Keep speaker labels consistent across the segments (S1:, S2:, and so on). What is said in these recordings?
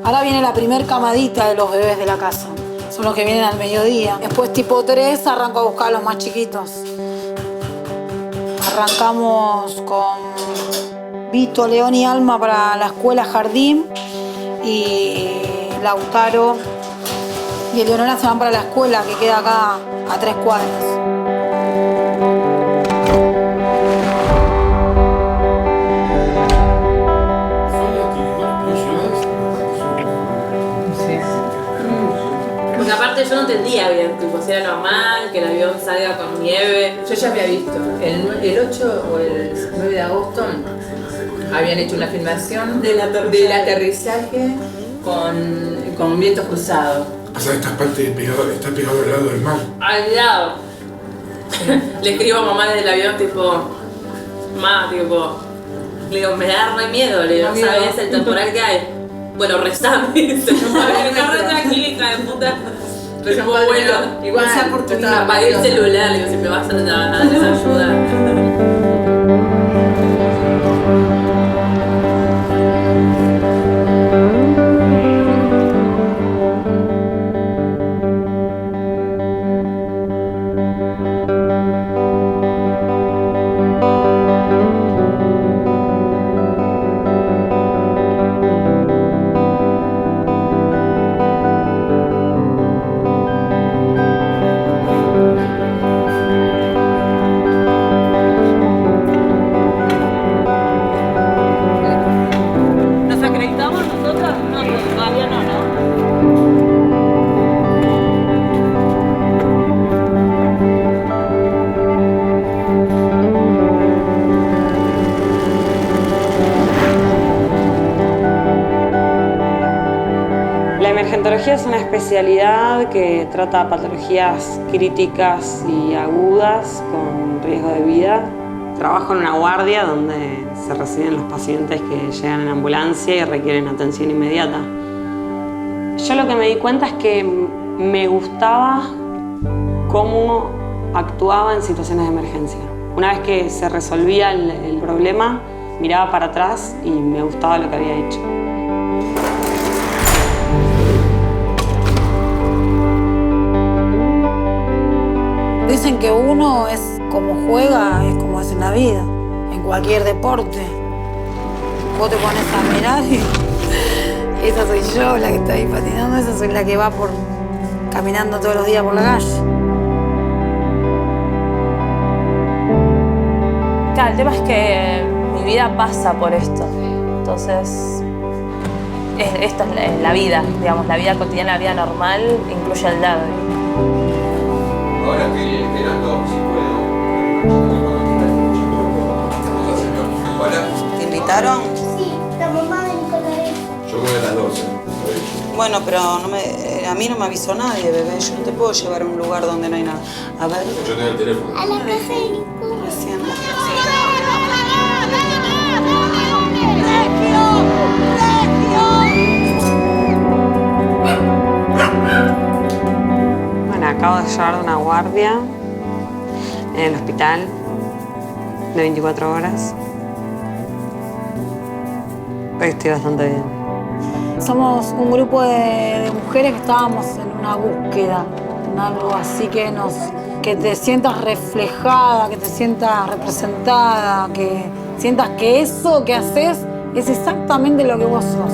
S1: Ahora viene la primer camadita de los bebés de la casa. Son los que vienen al mediodía. Después tipo 3 arranco a buscar a los más chiquitos. Arrancamos con Vito, León y Alma para la escuela jardín. Y Lautaro y Eleonora se van para la escuela que queda acá a 3 cuadras.
S2: Porque aparte yo no entendía bien, tipo, si era normal que el avión salga con nieve.
S3: Yo ya había visto, el 8 o el 9 de agosto habían hecho una filmación del aterrizaje con vientos cruzados.
S4: O sea, está pegado al lado del mar.
S2: Al lado. Le escribo a mamá desde el avión, tipo, le digo, me da re miedo, le digo, ¿sabes el temporal que hay? Bueno, rezame, dice, no, re tranquila, hija de puta.
S3: Pero
S2: tipo, bueno,
S3: igual
S2: apagué el celular, le digo, si me vas a dar esa ayuda.
S5: La emergentología es una especialidad que trata patologías críticas y agudas con riesgo de vida. Trabajo en una guardia donde se reciben los pacientes que llegan en ambulancia y requieren atención inmediata. Yo lo que me di cuenta es que me gustaba cómo actuaba en situaciones de emergencia. Una vez que se resolvía el problema, miraba para atrás y me gustaba lo que había hecho.
S1: Dicen que uno es como juega, es como es en la vida, en cualquier deporte. Vos te pones a mirar y esa soy yo, la que está ahí patinando, esa soy la que va caminando todos los días por la calle.
S6: Claro, el tema es que mi vida pasa por esto. Entonces, esta es la vida, digamos, la vida cotidiana, la vida normal, incluye el lado.
S7: Ahora estoy esperando si puedo. Hola.
S8: ¿Te invitaron?
S9: Sí, la mamá de Nicolás.
S7: Yo voy a las 12.
S8: Bueno, pero a mí no me avisó nadie, bebé. Yo no te puedo llevar a un lugar donde no hay nada. A ver.
S7: Yo tengo el teléfono.
S9: A la casa de Nicolás.
S8: Recién.
S5: Bueno, acabo de llegar de una guardia en el hospital de 24 horas. Hoy estoy bastante bien.
S1: Somos un grupo de mujeres que estábamos en una búsqueda, en algo así que te sientas reflejada, que te sientas representada, que sientas que eso que haces es exactamente lo que vos sos.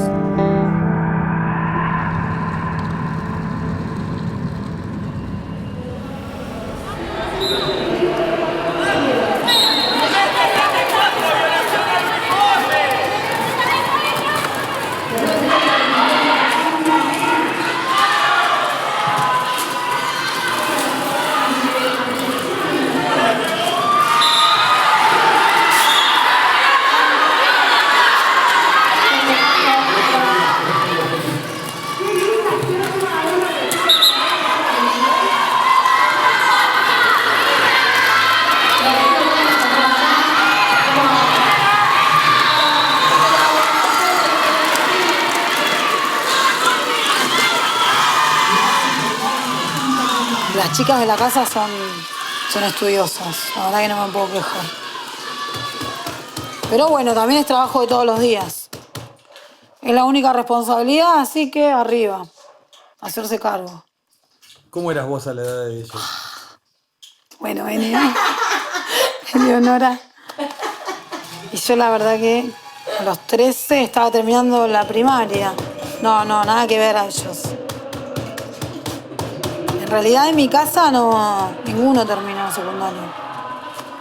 S1: Las chicas de la casa son estudiosas, la verdad que no me puedo quejar. Pero bueno, también es trabajo de todos los días. Es la única responsabilidad, así que arriba, hacerse cargo.
S10: ¿Cómo eras vos a la edad de ella?
S1: Bueno, Eleonora. Y yo la verdad que a los 13 estaba terminando la primaria. No, nada que ver a ellos. En realidad en mi casa ninguno terminó el secundario.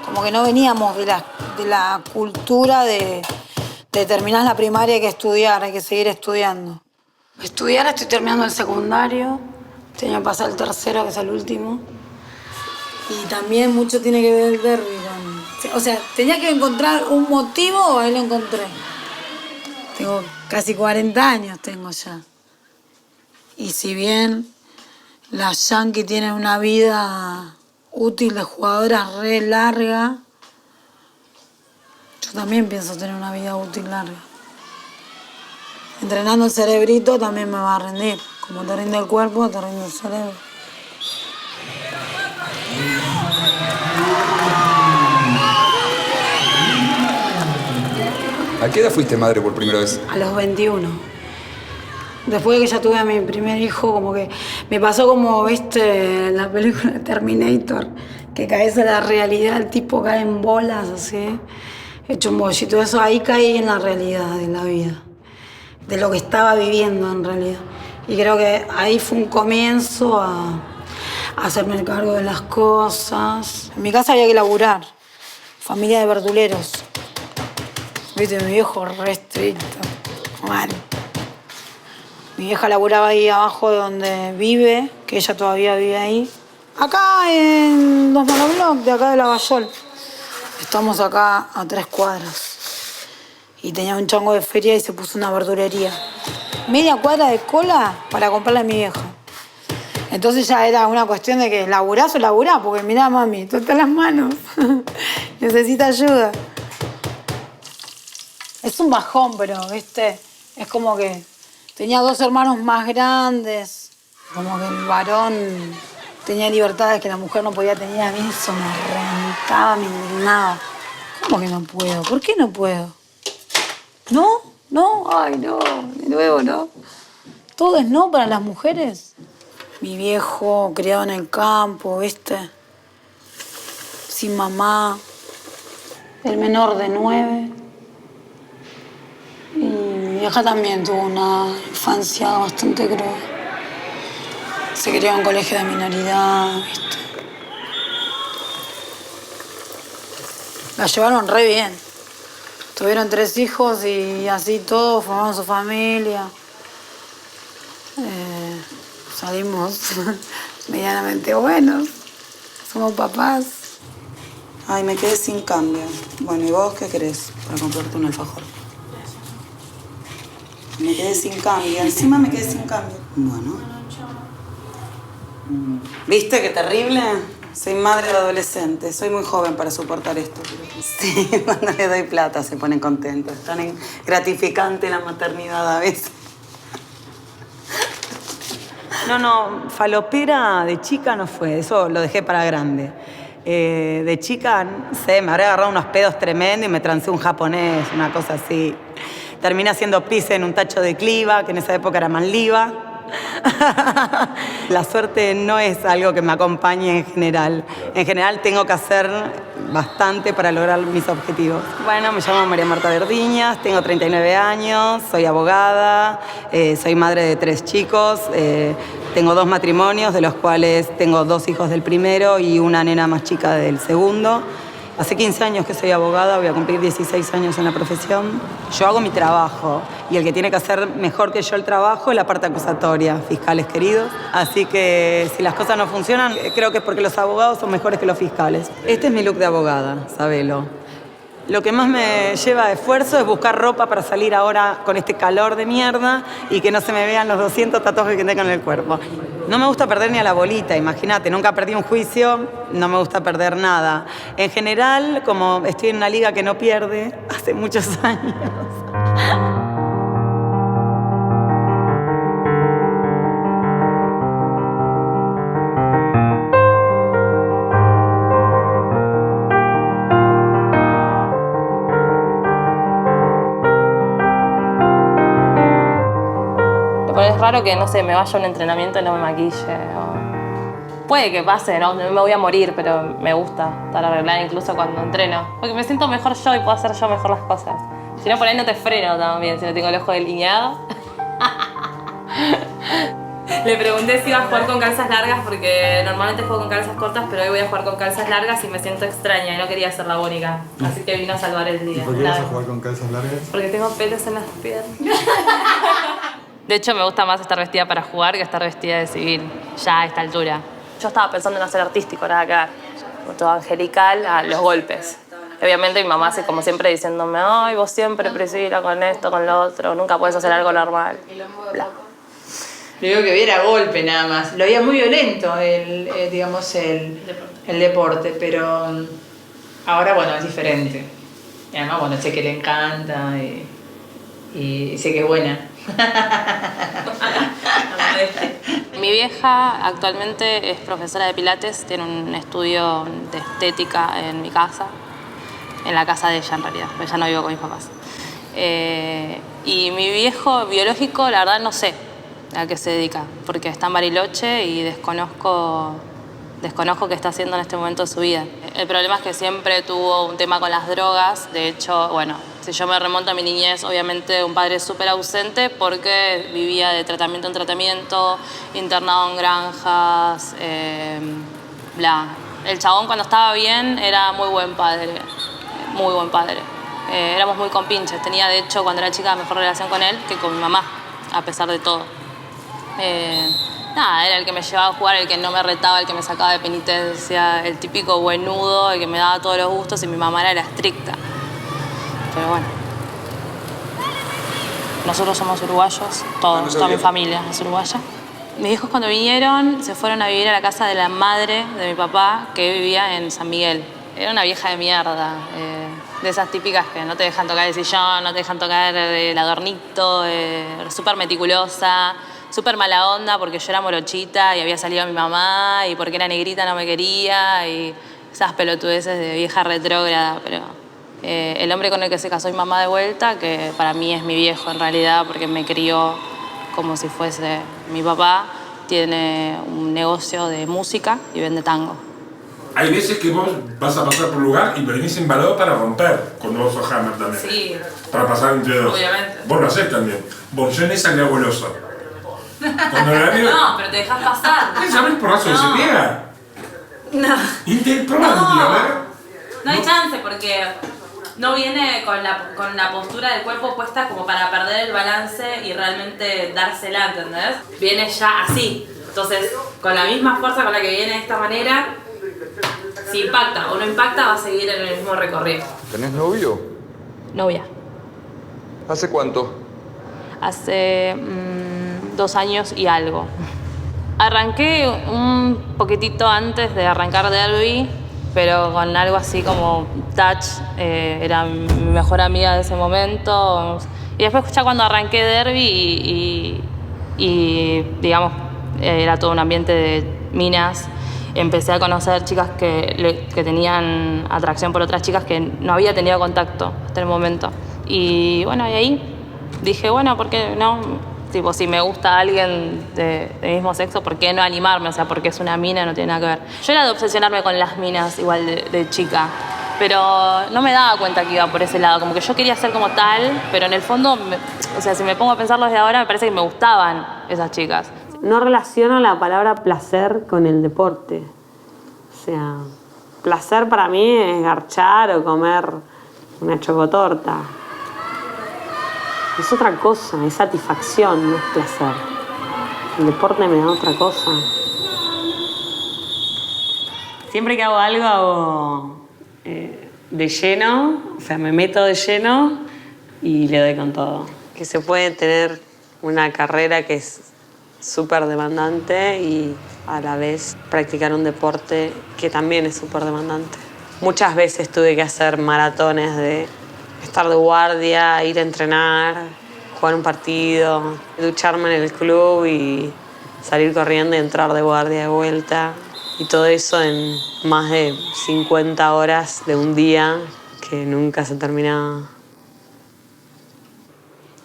S1: Como que no veníamos de la cultura de terminar la primaria, hay que estudiar, hay que seguir estudiando. Estudiar, estoy terminando el secundario. Tenía que pasar el tercero, que es el último. Y también mucho tiene que ver el derbi con... O sea, tenía que encontrar un motivo, ahí lo encontré. Tengo casi 40 años, tengo ya. Y si bien las Yankees tienen una vida útil de jugadoras re larga, yo también pienso tener una vida útil larga. Entrenando el cerebrito también me va a rendir. Como te rinde el cuerpo, te rinde el cerebro.
S11: ¿A qué edad fuiste madre por primera vez?
S1: A los 21. Después de que ya tuve a mi primer hijo, como que me pasó como, viste, en la película Terminator, que caes a la realidad, el tipo cae en bolas, así, hecho un bollito. Eso, ahí caí en la realidad de la vida, de lo que estaba viviendo en realidad. Y creo que ahí fue un comienzo a hacerme cargo de las cosas. En mi casa había que laburar, familia de verduleros. Viste, mi viejo re estricto, mal. Mi vieja laburaba ahí abajo de donde vive, que ella todavía vive ahí. Acá en Dos Monobloc, de acá de Lavallol. Estamos acá a 3 cuadras. Y tenía un chango de feria y se puso una verdulería. Media cuadra de cola para comprarle a mi vieja. Entonces ya era una cuestión de que laburás o laburás, porque mirá, mami, tú estás en las manos. Necesita ayuda. Es un bajón, pero, viste, es como que tenía 2 hermanos más grandes, como que el varón tenía libertades que la mujer no podía tener. A mí eso me reventaba, me indignaba. ¿Cómo que no puedo? ¿Por qué no puedo? ¿No? ¿No? Ay, no, de nuevo, ¿no? ¿Todo es no para las mujeres? Mi viejo, criado en el campo, ¿viste? Sin mamá. El menor de 9. Y mi vieja también tuvo una infancia bastante cruel. Se crió en un colegio de minoridad, ¿viste? La llevaron re bien. Tuvieron 3 hijos y así todos formaron su familia. Salimos medianamente buenos. Somos papás.
S8: Ay, me quedé sin cambio. Bueno, ¿y vos qué querés para comprarte un alfajor? Me quedé sin cambio. Encima me quedé sin cambio. Bueno. ¿Viste qué terrible? Soy madre de adolescente. Soy muy joven para soportar esto. Sí, cuando le doy plata se ponen contentos. Es tan gratificante la maternidad a veces. No, falopera de chica no fue. Eso lo dejé para grande. De chica, no sé, me habré agarrado unos pedos tremendos y me trancé un japonés, una cosa así. Terminé haciendo pis en un tacho de cliva, que en esa época era Manliva. La suerte no es algo que me acompañe en general. En general tengo que hacer bastante para lograr mis objetivos. Bueno, me llamo María Marta Verdiñas, tengo 39 años, soy abogada, soy madre de 3 chicos, tengo 2 matrimonios, de los cuales tengo 2 hijos del primero y una nena más chica del segundo. Hace 15 años que soy abogada, voy a cumplir 16 años en la profesión. Yo hago mi trabajo y el que tiene que hacer mejor que yo el trabajo es la parte acusatoria, fiscales queridos. Así que si las cosas no funcionan, creo que es porque los abogados son mejores que los fiscales. Este es mi look de abogada, sabelo. Lo que más me lleva a esfuerzo es buscar ropa para salir ahora con este calor de mierda y que no se me vean los 200 tatuajes que tengo en el cuerpo. No me gusta perder ni a la bolita, imagínate, nunca perdí un juicio, no me gusta perder nada. En general, como estoy en una liga que no pierde hace muchos años.
S6: raro que, no sé, me vaya a un entrenamiento y no me maquille. Puede que pase, ¿no? No me voy a morir, pero me gusta estar arreglada incluso cuando entreno. Porque me siento mejor yo y puedo hacer yo mejor las cosas. Si no, por ahí no te freno también, si no tengo el ojo delineado. Le pregunté si iba a jugar con calzas largas porque normalmente juego con calzas cortas, pero hoy voy a jugar con calzas largas y me siento extraña y no quería ser la única. Así que vino a salvar el día.
S10: ¿Y por qué vas a jugar con calzas largas?
S6: Porque tengo pelos en las piernas. De hecho, me gusta más estar vestida para jugar que estar vestida de civil, ya a esta altura. Yo estaba pensando en hacer artístico, nada que ver. Todo angelical a los golpes. Obviamente mi mamá hace como siempre diciéndome, ay, vos siempre Priscila con esto, con lo otro, nunca puedes hacer algo normal. Bla.
S3: Le digo que viera golpe nada más. Lo veía muy violento el deporte, pero ahora, bueno, es diferente. Y además, bueno, sé que le encanta y sé que es buena.
S6: Mi vieja actualmente es profesora de pilates, tiene un estudio de estética en mi casa, en la casa de ella en realidad, porque ya no vivo con mis papás. Y mi viejo biológico, la verdad no sé a qué se dedica, porque está en Bariloche y desconozco qué está haciendo en este momento de su vida. El problema es que siempre tuvo un tema con las drogas, de hecho, bueno, si yo me remonto a mi niñez, obviamente un padre súper ausente porque vivía de tratamiento en tratamiento, internado en granjas, bla. El chabón cuando estaba bien era muy buen padre, muy buen padre. Éramos muy compinches, tenía de hecho cuando era chica mejor relación con él que con mi mamá, a pesar de todo. Nada, era el que me llevaba a jugar, el que no me retaba, el que me sacaba de penitencia, el típico buenudo, el que me daba todos los gustos y mi mamá era la estricta. Pero bueno, nosotros somos uruguayos, todos, toda mi familia es uruguaya. Mis hijos cuando vinieron se fueron a vivir a la casa de la madre de mi papá que vivía en San Miguel. Era una vieja de mierda, de esas típicas que no te dejan tocar el sillón, no te dejan tocar el adornito, súper meticulosa, súper mala onda porque yo era morochita y había salido mi mamá y porque era negrita no me quería y esas pelotudeces de vieja retrógrada, pero el hombre con el que se casó mi mamá de vuelta, que para mí es mi viejo en realidad porque me crió como si fuese mi papá, tiene un negocio de música y vende tango.
S4: Hay veces que vos vas a pasar por un lugar y venís embalado para romper cuando vos sos Hammer también.
S6: Sí.
S4: Para pasar entre dos.
S6: Obviamente.
S4: Vos lo hacés también. Vos, yo en esa le hago el oso. Cuando la veo...
S6: No, pero te dejas pasar.
S4: ¿Sabes el porrazo que se pega?
S6: No.
S4: Probá, a ver.
S6: No hay chance porque no viene con la postura del cuerpo puesta como para perder el balance y realmente dársela, ¿entendés? Viene ya así. Entonces, con la misma fuerza con la que viene de esta manera, si impacta o no impacta, va a seguir en el mismo recorrido.
S11: ¿Tenés novio?
S6: Novia.
S11: ¿Hace cuánto?
S6: Hace 2 años y algo. Arranqué un poquitito antes de arrancar Derby, pero con algo así como touch, era mi mejor amiga de ese momento. Y después ya cuando arranqué Derby y digamos, era todo un ambiente de minas, empecé a conocer chicas que tenían atracción por otras chicas que no había tenido contacto hasta el momento. Y bueno, y ahí dije, bueno, ¿por qué no? Tipo, si me gusta alguien de mismo sexo, ¿por qué no animarme? O sea, porque es una mina, no tiene nada que ver. Yo era de obsesionarme con las minas, igual de chica, pero no me daba cuenta que iba por ese lado. Como que yo quería ser como tal, pero en el fondo, o sea, si me pongo a pensarlo desde ahora, me parece que me gustaban esas chicas.
S5: No relaciono la palabra placer con el deporte. O sea, placer para mí es garchar o comer una chocotorta. Es otra cosa, es satisfacción, no es placer. El deporte me da otra cosa. Siempre que hago algo, hago de lleno, o sea, me meto de lleno y le doy con todo. Que se puede tener una carrera que es súper demandante y a la vez practicar un deporte que también es súper demandante. Muchas veces tuve que hacer maratones de estar de guardia, ir a entrenar, jugar un partido, ducharme en el club y salir corriendo y entrar de guardia de vuelta. Y todo eso en más de 50 horas de un día que nunca se terminaba.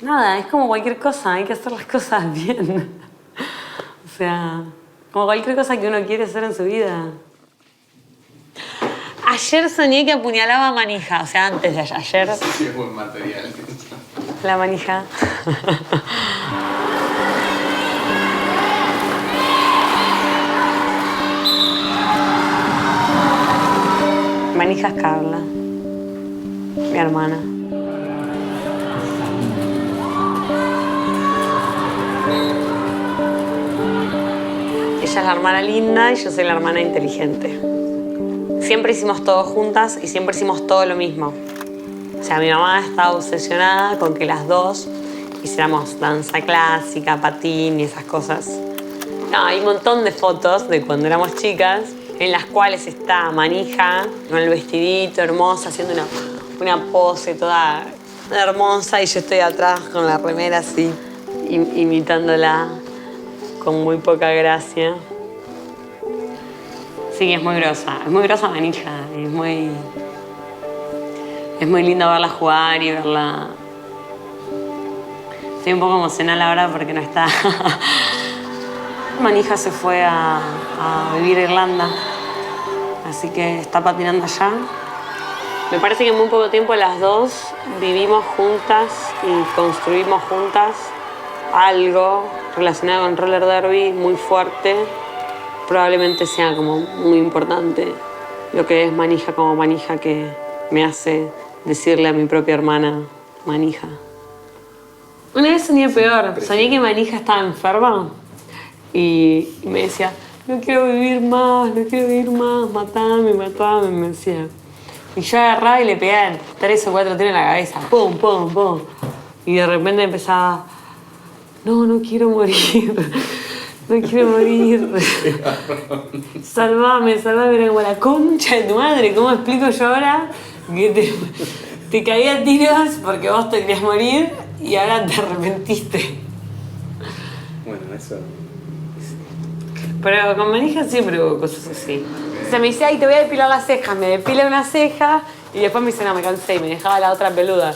S5: nada, es como cualquier cosa, hay que hacer las cosas bien. O sea, como cualquier cosa que uno quiere hacer en su vida. Ayer soñé que apuñalaba a Manija, o sea, antes de ayer.
S7: Sí, es buen material.
S5: La Manija. Manija es Carla, mi hermana. Ella es la hermana linda y yo soy la hermana inteligente. Siempre hicimos todo juntas y siempre hicimos todo lo mismo. O sea, mi mamá estaba obsesionada con que las dos hiciéramos danza clásica, patín y esas cosas. No, hay un montón de fotos de cuando éramos chicas en las cuales está Manija con el vestidito hermosa, haciendo una pose toda hermosa y yo estoy atrás con la remera así, imitándola con muy poca gracia. Sí, es muy grosa Manija, es muy lindo verla jugar y verla. Estoy un poco emocional ahora porque no está. Manija se fue a vivir a Irlanda, así que está patinando allá. Me parece que en muy poco tiempo las dos vivimos juntas y construimos juntas algo relacionado con roller derby muy fuerte. Probablemente sea como muy importante lo que es Manija como Manija, que me hace decirle a mi propia hermana Manija. Una vez soñé peor, soñé que Manija estaba enferma. Y me decía, no quiero vivir más, matame, me decía. Y yo agarraba y le pegaba 3 o 4 tiros en la cabeza, pum, pum, pum. Y de repente empezaba, no quiero morir, Salvame, era como la concha de tu madre. ¿Cómo explico yo ahora que te caí a tiros porque vos te querías morir y ahora te arrepentiste?
S7: Bueno, eso...
S5: Pero con Manija siempre hubo cosas así. O sea, me dice, ay, te voy a depilar las cejas. Me depila una ceja y después me dice, no, me cansé y me dejaba la otra peluda.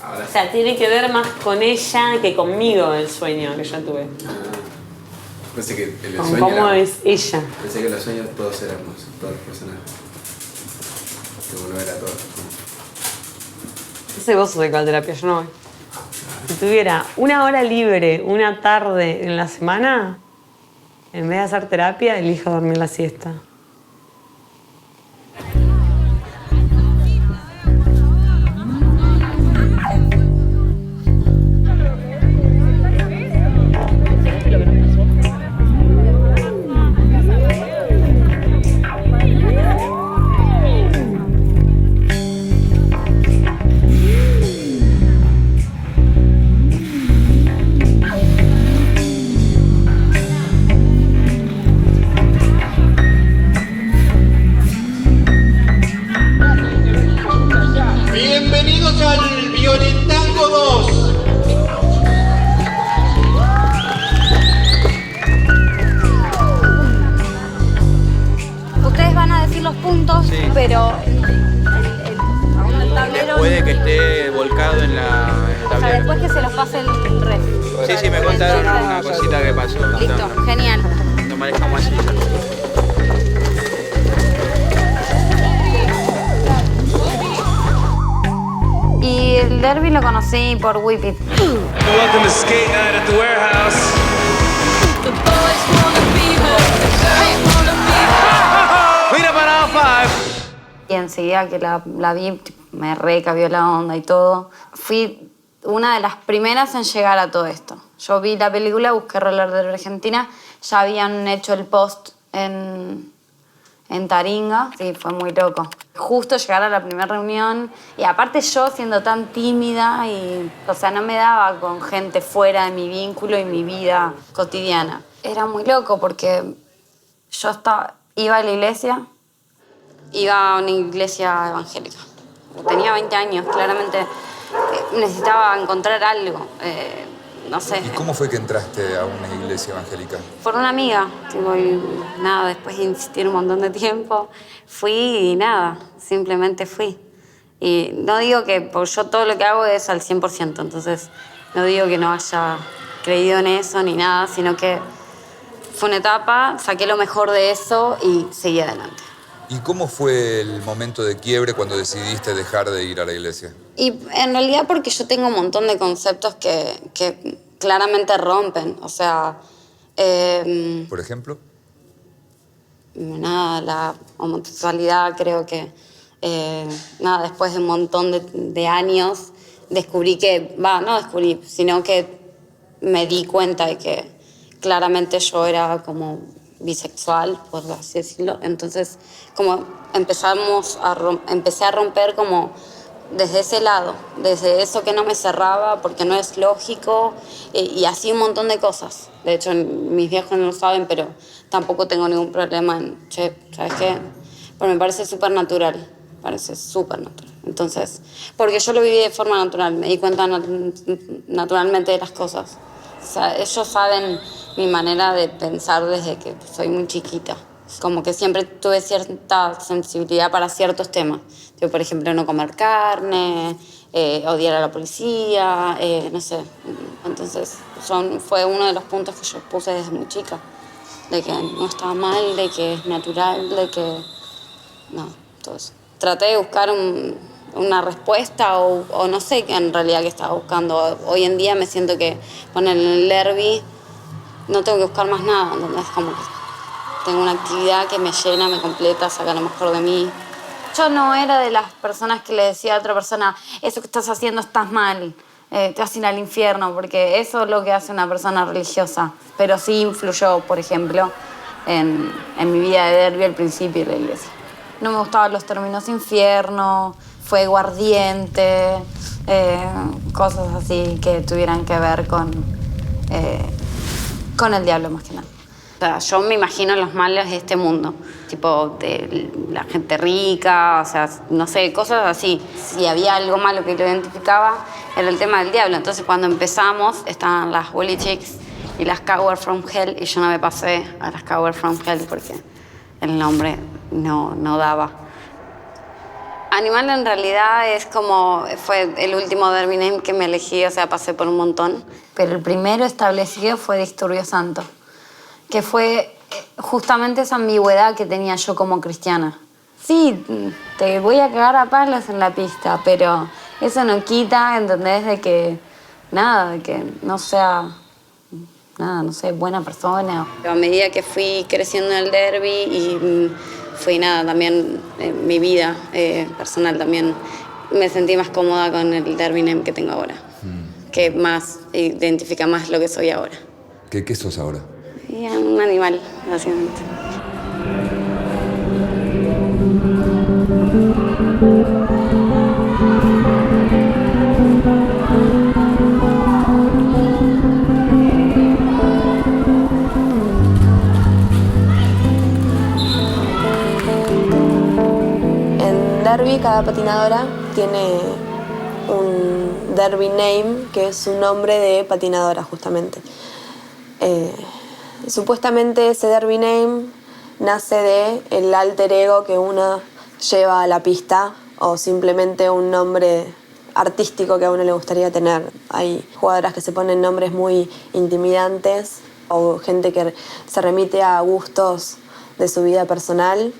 S7: Ahora...
S5: O sea, tiene que ver más con ella que conmigo el sueño que yo tuve.
S7: Pensé que el
S5: Con
S7: sueño
S5: cómo
S7: era...
S5: es ella.
S7: Pensé que los sueños todos eran hermosos, todos los personajes. Que uno era todo.
S5: No sé, vos sos de calterapia, yo no voy. Si tuviera 1 hora libre, una tarde en la semana, en vez de hacer terapia, elijo dormir la siesta.
S12: Bienvenidos al Violentango 2.
S13: Ustedes van a decir los puntos,
S14: sí,
S13: pero el tablero...
S14: Puede que esté volcado en la
S13: O sea,
S14: tablero.
S13: después que se los pase el ref.
S14: Sí, me contaron una cosita que pasó.
S13: Listo, genial.
S14: Lo manejamos así.
S13: Y el derby lo conocí por Whip It.
S15: Welcome to Skate Night at the Warehouse. Mira para 5.
S13: Y enseguida que la vi, me recabió la onda y todo. Fui una de las primeras en llegar a todo esto. Yo vi la película, busqué Roller Derby Argentina, ya habían hecho el post en Taringa, sí, fue muy loco. Justo llegar a la primera reunión y aparte yo siendo tan tímida y, o sea, no me daba con gente fuera de mi vínculo y mi vida cotidiana. Era muy loco porque yo iba a la iglesia, iba a una iglesia evangélica. Tenía 20 años, claramente necesitaba encontrar algo, no sé.
S11: ¿Y cómo fue que entraste a una iglesia evangélica?
S13: Por una amiga, tipo, y nada, después de insistir un montón de tiempo, fui y nada, simplemente fui. Y no digo que, porque yo todo lo que hago es al 100%, entonces no digo que no haya creído en eso ni nada, sino que fue una etapa, saqué lo mejor de eso y seguí adelante.
S11: ¿Y cómo fue el momento de quiebre cuando decidiste dejar de ir a la iglesia?
S13: Y en realidad porque yo tengo un montón de conceptos que claramente rompen, o sea...
S11: ¿Por ejemplo?
S13: Nada, la homosexualidad creo que... nada, después de un montón de años descubrí que... no descubrí, sino que me di cuenta de que claramente yo era como bisexual, por así decirlo. Entonces, como empecé a romper como desde ese lado, desde eso que no me cerraba porque no es lógico y así un montón de cosas. De hecho, mis viejos no lo saben, pero tampoco tengo ningún problema en, che, ¿sabes qué? Pero me parece súper natural, Entonces, porque yo lo viví de forma natural, me di cuenta naturalmente de las cosas. O sea, ellos saben mi manera de pensar desde que soy muy chiquita. Como que siempre tuve cierta sensibilidad para ciertos temas. Yo, por ejemplo, no comer carne, odiar a la policía, no sé. Entonces, fue uno de los puntos que yo puse desde muy chica. De que no estaba mal, de que es natural, de que... No, todo eso. Traté de buscar una respuesta o no sé qué en realidad que estaba buscando. Hoy en día me siento que poner el derby no tengo que buscar más nada, ¿entendés? Como que tengo una actividad que me llena, me completa, saca lo mejor de mí. Yo no era de las personas que le decía a otra persona, eso que estás haciendo estás mal, te vas a ir al infierno, porque eso es lo que hace una persona religiosa. Pero sí influyó, por ejemplo, en mi vida de derbi al principio de la iglesia. No me gustaban los términos infierno, fuego ardiente, cosas así que tuvieran que ver con el diablo más que nada. O sea, yo me imagino los males de este mundo, tipo de la gente rica, o sea, no sé, cosas así. Si había algo malo que lo identificaba, era el tema del diablo. Entonces cuando empezamos estaban las Willy Chicks y las Coward from Hell y yo no me pasé a las Coward from Hell porque el nombre no daba. Animal en realidad es como, fue el último derby name que me elegí, o sea, pasé por un montón. Pero el primero establecido fue Disturbio Santo, que fue justamente esa ambigüedad que tenía yo como cristiana. Sí, te voy a cagar a palos en la pista, pero eso no quita, ¿entendés? De que, nada, de que no sea, nada, no sé, buena persona. A medida que fui creciendo en el derby y fui, nada, también mi vida personal también, me sentí más cómoda con el derby name que tengo ahora, que más identifica más lo que soy ahora.
S11: ¿Qué sos ahora?
S13: Un animal, básicamente.
S16: En derby, cada patinadora tiene un derby name, que es un nombre de patinadora, justamente. Supuestamente ese derby name nace del alter ego que uno lleva a la pista o simplemente un nombre artístico que a uno le gustaría tener. Hay jugadoras que se ponen nombres muy intimidantes o gente que se remite a gustos de su vida personal,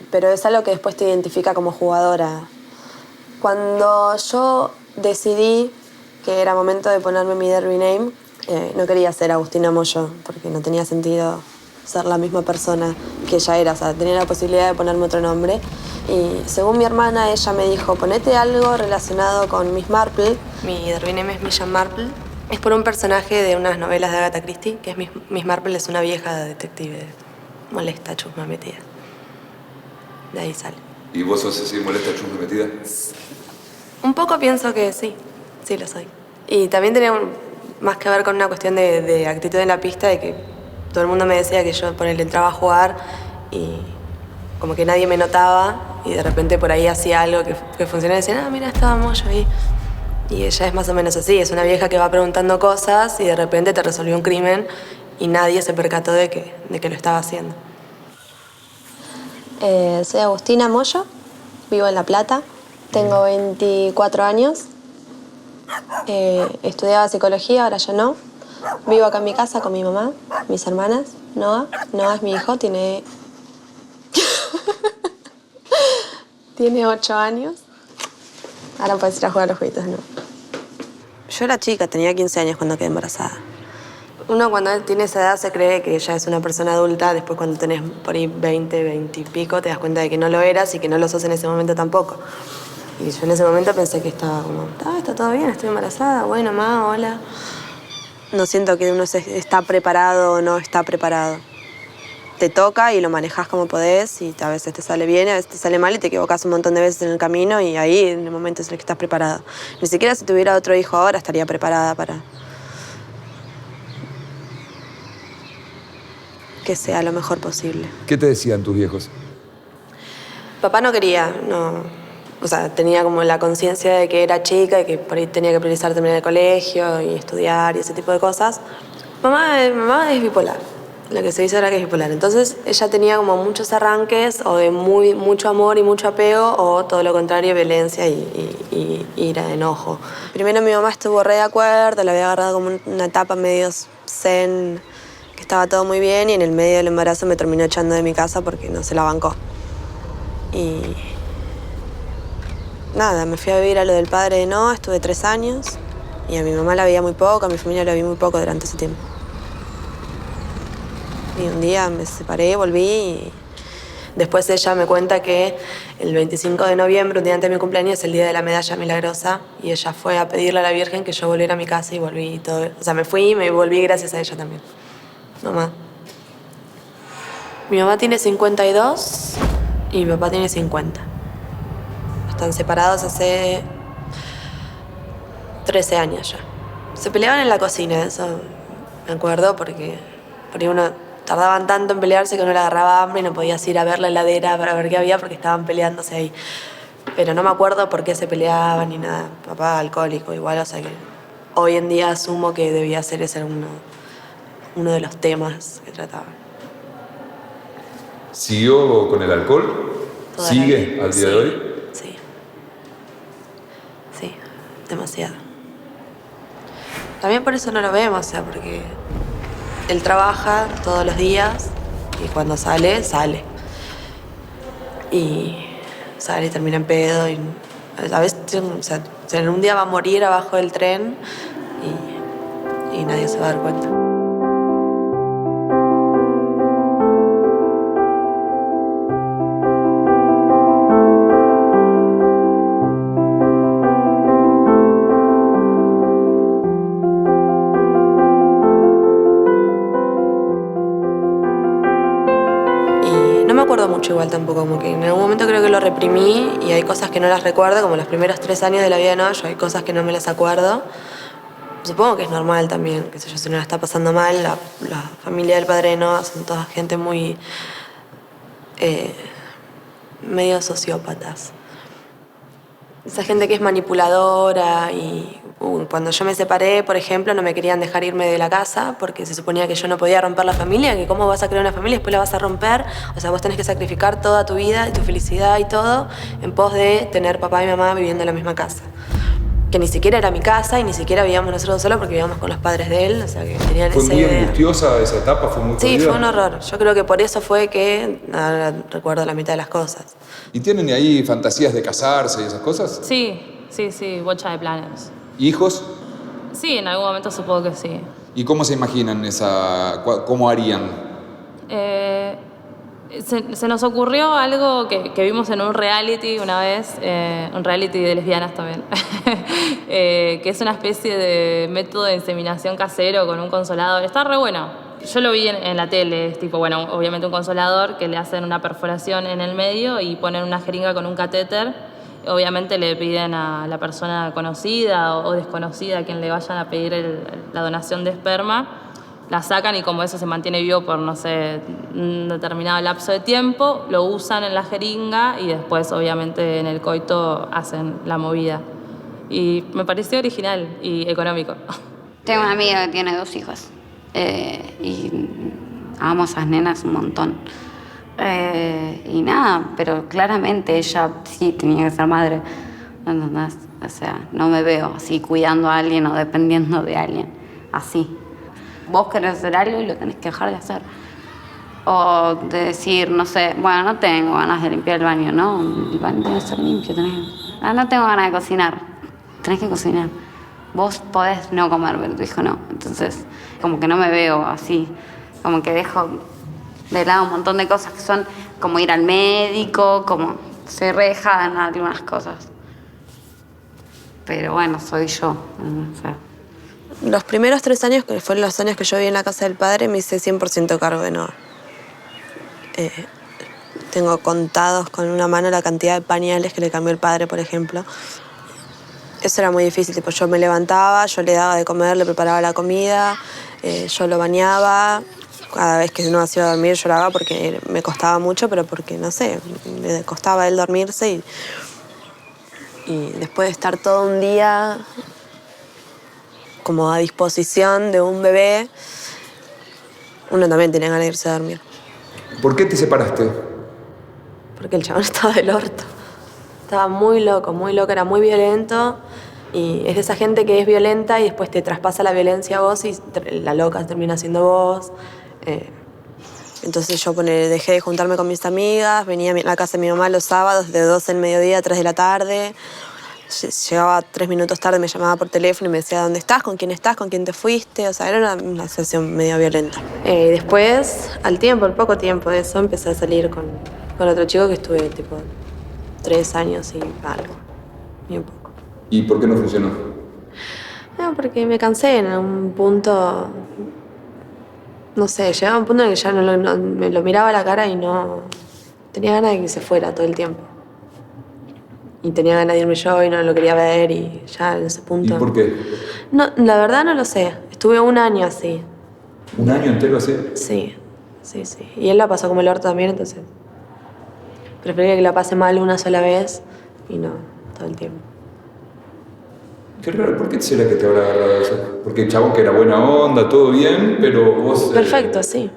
S16: pero es algo que después te identifica como jugadora. Cuando yo decidí que era momento de ponerme mi derby name, no quería ser Agustina Moyo, porque no tenía sentido ser la misma persona que ella era. O sea, tenía la posibilidad de ponerme otro nombre. Y según mi hermana, ella me dijo, ponete algo relacionado con Miss Marple. Mi derby name es Miss Marple. Es por un personaje de unas novelas de Agatha Christie, que es Miss Marple, es una vieja detective molesta, chusma, metida. De ahí sale.
S11: ¿Y vos sos así molesta, chusma, metida?
S16: Un poco pienso que sí lo soy. Y también tenía más que ver con una cuestión de actitud en la pista, de que todo el mundo me decía que yo entraba a jugar y como que nadie me notaba y de repente por ahí hacía algo que funcionaba y decían, mira, estaba Moyo ahí. Y ella es más o menos así, es una vieja que va preguntando cosas y de repente te resolvió un crimen y nadie se percató de que lo estaba haciendo. Soy Agustina Moyo, vivo en La Plata, tengo 24 años, estudiaba psicología, ahora ya no. Vivo acá en mi casa con mi mamá, mis hermanas, Noah es mi hijo, tiene 8 años. Ahora puedes ir a jugar a los jueguitos, ¿no? Yo era chica, tenía 15 años cuando quedé embarazada. Uno cuando tiene esa edad se cree que ya es una persona adulta, después cuando tenés por ahí 20 y pico te das cuenta de que no lo eras y que no lo sos en ese momento tampoco. Y yo en ese momento pensé que estaba como, está todo bien, estoy embarazada, bueno, mamá, hola. No siento que uno está preparado o no está preparado. Te toca y lo manejás como podés y a veces te sale bien, a veces te sale mal y te equivocás un montón de veces en el camino y ahí en el momento es el que estás preparado. Ni siquiera si tuviera otro hijo ahora estaría preparada para que sea lo mejor posible.
S11: ¿Qué te decían tus viejos?
S16: Papá no quería, no. O sea, tenía como la conciencia de que era chica y que por ahí tenía que priorizar terminar el colegio y estudiar y ese tipo de cosas. Mamá es bipolar. Lo que se dice ahora que es bipolar. Entonces ella tenía como muchos arranques o de mucho amor y mucho apego o todo lo contrario, violencia y ira, enojo. Primero mi mamá estuvo re de acuerdo, le había agarrado como una etapa medio zen, que estaba todo muy bien y en el medio del embarazo me terminó echando de mi casa porque no se la bancó. Y nada, me fui a vivir a lo del padre de Noah, estuve 3 años y a mi mamá la veía muy poco, a mi familia la vi muy poco durante ese tiempo. Y un día me separé, volví y después ella me cuenta que el 25 de noviembre, un día antes de mi cumpleaños, es el día de la medalla milagrosa y ella fue a pedirle a la Virgen que yo volviera a mi casa y volví y todo. O sea, me fui y me volví gracias a ella también. Mamá. Mi mamá tiene 52 y mi papá tiene 50. Están separados hace 13 años ya. Se peleaban en la cocina, eso me acuerdo, porque por ahí uno tardaban tanto en pelearse que uno le agarraba hambre y no podías ir a ver la heladera para ver qué había porque estaban peleándose ahí. Pero no me acuerdo por qué se peleaban ni nada. Papá alcohólico igual, o sea que hoy en día asumo que debía ser ese uno de los temas que trataban.
S11: ¿Siguió con el alcohol? ¿Sigue al día de hoy?
S16: Sí, demasiado. También por eso no lo vemos, o sea, porque él trabaja todos los días y cuando sale, sale. Y sale y termina en pedo. Y a veces, o sea, en un día va a morir abajo del tren y nadie se va a dar cuenta. Mucho igual tampoco, como que en algún momento creo que lo reprimí y hay cosas que no las recuerdo, como los primeros 3 años de la vida de Noah, hay cosas que no me las acuerdo. Supongo que es normal también, qué sé yo, si uno la está pasando mal, la familia del padre de Noah son toda gente muy medio sociópatas. Esa gente que es manipuladora y cuando yo me separé, por ejemplo, no me querían dejar irme de la casa porque se suponía que yo no podía romper la familia, que cómo vas a crear una familia y después la vas a romper. O sea, vos tenés que sacrificar toda tu vida y tu felicidad y todo en pos de tener papá y mamá viviendo en la misma casa. Que ni siquiera era mi casa y ni siquiera vivíamos nosotros solos porque vivíamos con los padres de él, o sea, que tenían esa idea.
S11: ¿Fue muy angustiosa esa etapa? ¿Fue muy jodida?
S16: Sí, fue un horror. Yo creo que por eso fue que ahora recuerdo la mitad de las cosas.
S11: ¿Y tienen ahí fantasías de casarse y esas cosas?
S6: Sí, bocha de planes.
S11: ¿Hijos?
S6: Sí, en algún momento supongo que sí.
S11: ¿Y cómo se imaginan cómo harían?
S6: Se nos ocurrió algo que vimos en un reality una vez, un reality de lesbianas también, que es una especie de método de inseminación casero con un consolador. Está re bueno. Yo lo vi en la tele, es tipo, bueno, obviamente un consolador que le hacen una perforación en el medio y ponen una jeringa con un catéter. Obviamente le piden a la persona conocida o desconocida a quien le vayan a pedir la donación de esperma, la sacan y como eso se mantiene vivo por, no sé, un determinado lapso de tiempo, lo usan en la jeringa y después obviamente en el coito hacen la movida. Y me pareció original y económico.
S13: Tengo una amiga que tiene 2 hijos y amo a esas nenas un montón. Y nada, pero claramente ella sí tenía que ser madre. ¿Entendés? O sea, no me veo así cuidando a alguien o dependiendo de alguien. Así. Vos querés hacer algo y lo tenés que dejar de hacer. O de decir, no sé, bueno, no tengo ganas de limpiar el baño, ¿no? El baño tiene que ser limpio. No tengo ganas de cocinar. Tenés que cocinar. Vos podés no comer, pero tu hijo no. Entonces, como que no me veo así. Como que dejo de lado un montón de cosas que son como ir al médico, como soy re dejada en algunas cosas. Pero bueno, soy yo. O sea.
S16: Los primeros 3 años, que fueron los años que yo viví en la casa del padre, me hice 100% cargo de Noah. Tengo contados con una mano la cantidad de pañales que le cambió el padre, por ejemplo. Eso era muy difícil, tipo, yo me levantaba, yo le daba de comer, le preparaba la comida, yo lo bañaba. Cada vez que Noah se iba a dormir lloraba porque me costaba mucho, pero porque, no sé, le costaba a él dormirse y después de estar todo un día como a disposición de un bebé, uno también tenía ganas de irse a dormir.
S11: ¿Por qué te separaste?
S16: Porque el chabón estaba del orto. Estaba muy loco, era muy violento. Y es de esa gente que es violenta y después te traspasa la violencia a vos y la loca termina siendo vos. Entonces yo dejé de juntarme con mis amigas, venía a la casa de mi mamá los sábados de 12 del mediodía a 3 de la tarde. Llegaba 3 minutos tarde, me llamaba por teléfono y me decía ¿dónde estás? ¿Con quién te fuiste? O sea, era una situación medio violenta. Y después, al poco tiempo de eso, empecé a salir con otro chico que estuve tipo 3 años y algo, y un poco.
S11: ¿Y por qué no funcionó?
S16: No, porque me cansé en un punto, no sé, llegaba a un punto en el que ya me lo miraba a la cara y no tenía ganas de que se fuera todo el tiempo. Y tenía ganas de irme yo y no lo quería ver y ya en ese punto...
S11: ¿Y por qué?
S16: No, la verdad no lo sé. Estuve 1 año así.
S11: ¿1 año entero así?
S16: Sí. Y él la pasó como el orto también, entonces... Prefería que la pase mal una sola vez y no todo el tiempo.
S11: Qué raro, ¿por qué será que te habrá agarrado eso? Porque el chabón que era buena onda, todo bien, pero vos...
S16: Perfecto, sí.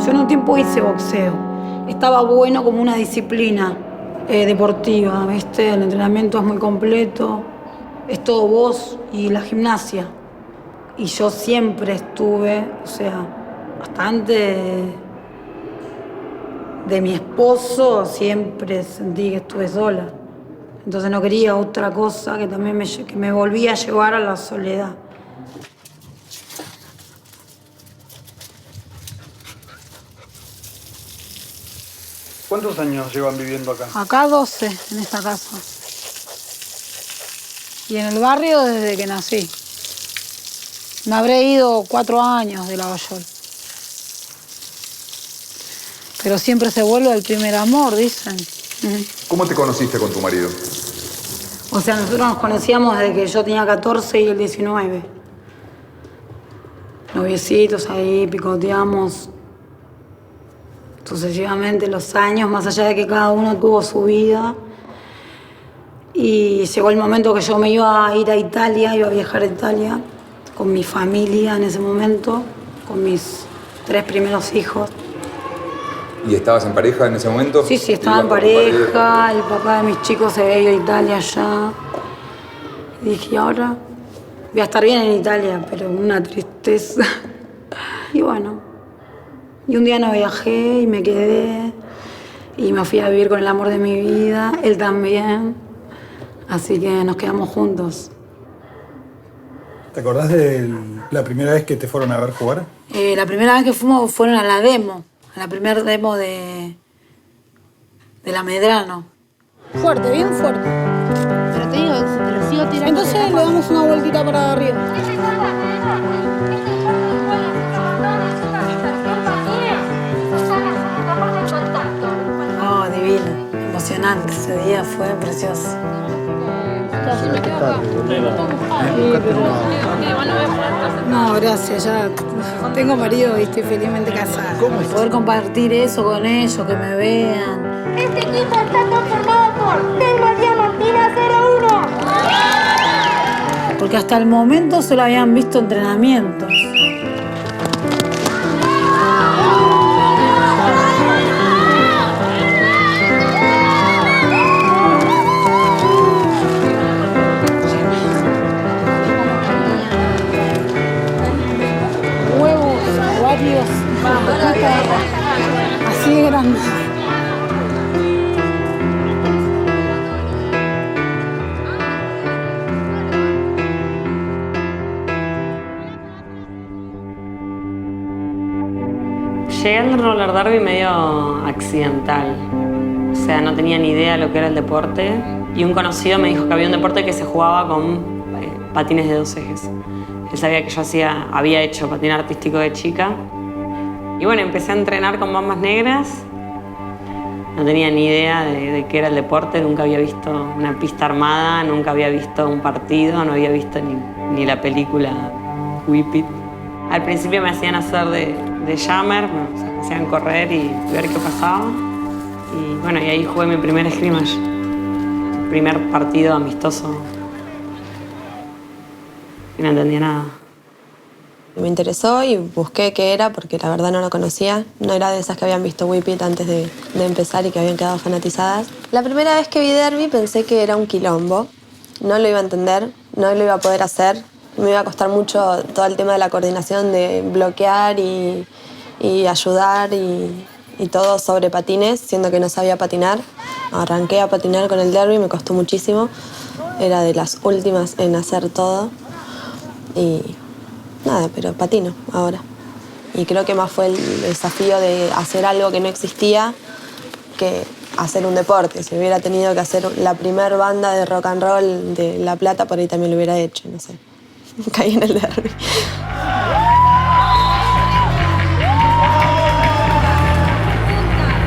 S1: Yo en un tiempo hice boxeo. Estaba bueno como una disciplina deportiva, ¿viste? El entrenamiento es muy completo, es todo vos y la gimnasia. Y yo siempre estuve, o sea, hasta antes de mi esposo, siempre sentí que estuve sola. Entonces no quería otra cosa que también me volvía a llevar a la soledad.
S10: ¿Cuántos años llevan viviendo acá?
S1: Acá 12, en esta casa. Y en el barrio desde que nací. Me habré ido 4 años de Lavallol. Pero siempre se vuelve al primer amor, dicen.
S11: ¿Cómo te conociste con tu marido?
S1: O sea, nosotros nos conocíamos desde que yo tenía 14 y él 19. Noviecitos ahí, picoteamos sucesivamente los años, más allá de que cada uno tuvo su vida. Y llegó el momento que yo me iba a ir a Italia, iba a viajar a Italia con mi familia en ese momento, con mis 3 primeros hijos.
S11: ¿Y estabas en pareja en ese momento?
S1: Sí, estaba en pareja, el papá de mis chicos se había ido a Italia ya. Y dije, ahora voy a estar bien en Italia, pero una tristeza. Y bueno, y un día no viajé y me quedé y me fui a vivir con el amor de mi vida, él también. Así que nos quedamos juntos.
S10: ¿Te acordás de la primera vez que te fueron a ver jugar?
S1: La primera vez que fuimos fueron a la demo, a la primera demo de la Medrano.
S9: Fuerte, bien fuerte. Pero te digo, si te lo sigo tirando...
S1: Entonces le damos una vueltita para arriba. Oh, divino. Emocionante. Ese día fue precioso. No, gracias, ya tengo marido y estoy felizmente casada. Poder compartir eso con ellos, que me vean.
S9: Este equipo está conformado por Telma Diamantina 01.
S1: Porque hasta el momento solo habían visto entrenamientos. Así de grande.
S5: Llegué al roller derby medio accidental. O sea, no tenía ni idea de lo que era el deporte. Y un conocido me dijo que había un deporte que se jugaba con patines de 2 ejes. Él sabía que yo había hecho patín artístico de chica. Y bueno, empecé a entrenar con bambas negras. No tenía ni idea de qué era el deporte, nunca había visto una pista armada, nunca había visto un partido, no había visto ni la película Whip It. Al principio me hacían hacer de jammer, me hacían correr y ver qué pasaba. Y bueno, y ahí jugué mi primer scrimmage, primer partido amistoso. Y no entendía nada.
S16: Me interesó y busqué qué era porque la verdad no lo conocía. No era de esas que habían visto Whip It antes de empezar y que habían quedado fanatizadas. La primera vez que vi derby pensé que era un quilombo. No lo iba a entender, no lo iba a poder hacer. Me iba a costar mucho todo el tema de la coordinación, de bloquear y ayudar y todo sobre patines, siendo que no sabía patinar. Arranqué a patinar con el derby, me costó muchísimo. Era de las últimas en hacer todo. Y nada, pero patino ahora. Y creo que más fue el desafío de hacer algo que no existía que hacer un deporte. Si hubiera tenido que hacer la primer banda de rock and roll de La Plata, por ahí también lo hubiera hecho, no sé. Caí en el derby.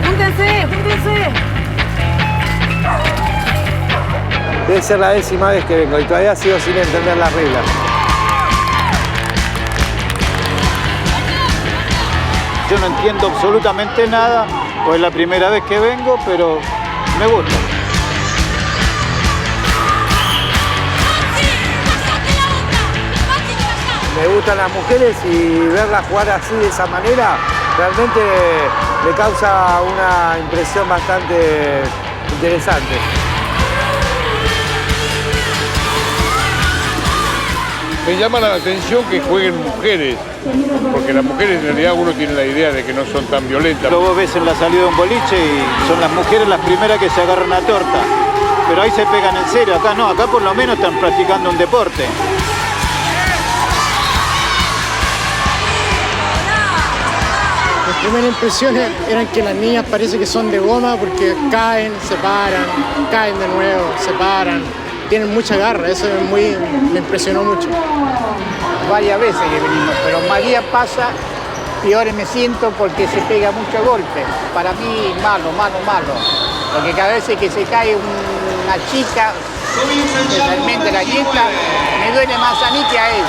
S1: ¡Júntense! ¡Júntense!
S17: Debe ser la 10ª vez que vengo y todavía sigo sin entender las reglas.
S18: Yo no entiendo absolutamente nada, pues es la primera vez que vengo, pero me gusta.
S17: Me gustan las mujeres y verlas jugar así de esa manera realmente me causa una impresión bastante interesante.
S12: Me llama la atención que jueguen mujeres, porque las mujeres en realidad uno tiene la idea de que no son tan violentas.
S18: Luego ves en la salida de un boliche y son las mujeres las primeras que se agarran a torta. Pero ahí se pegan en serio, acá no, acá por lo menos están practicando un deporte.
S19: Las primeras impresiones eran que las niñas parece que son de goma porque caen, se paran, caen de nuevo, se paran. Tienen mucha garra, eso me impresionó mucho.
S20: Varias veces que venimos, pero más días pasa, peor me siento porque se pega mucho golpe. Para mí, malo. Porque cada vez que se cae una chica, especialmente la nieta, me duele más a mí que a ella.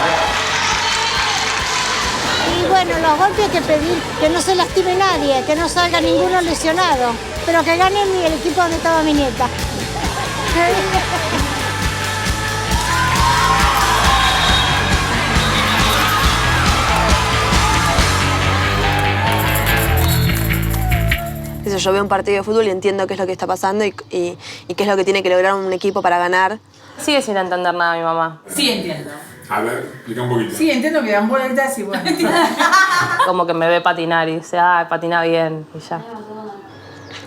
S9: Y bueno, los golpes hay que pedir que no se lastime nadie, que no salga ninguno lesionado, pero que gane el equipo donde estaba mi nieta.
S16: yo veo un partido de fútbol y entiendo qué es lo que está pasando y qué es lo que tiene que lograr un equipo para ganar.
S6: Sigue sin entender nada mi mamá.
S3: Sí entiendo.
S4: A ver, explica un poquito.
S3: Sí, entiendo que dan vueltas y bueno.
S6: Como que me ve patinar y dice, patina bien y ya.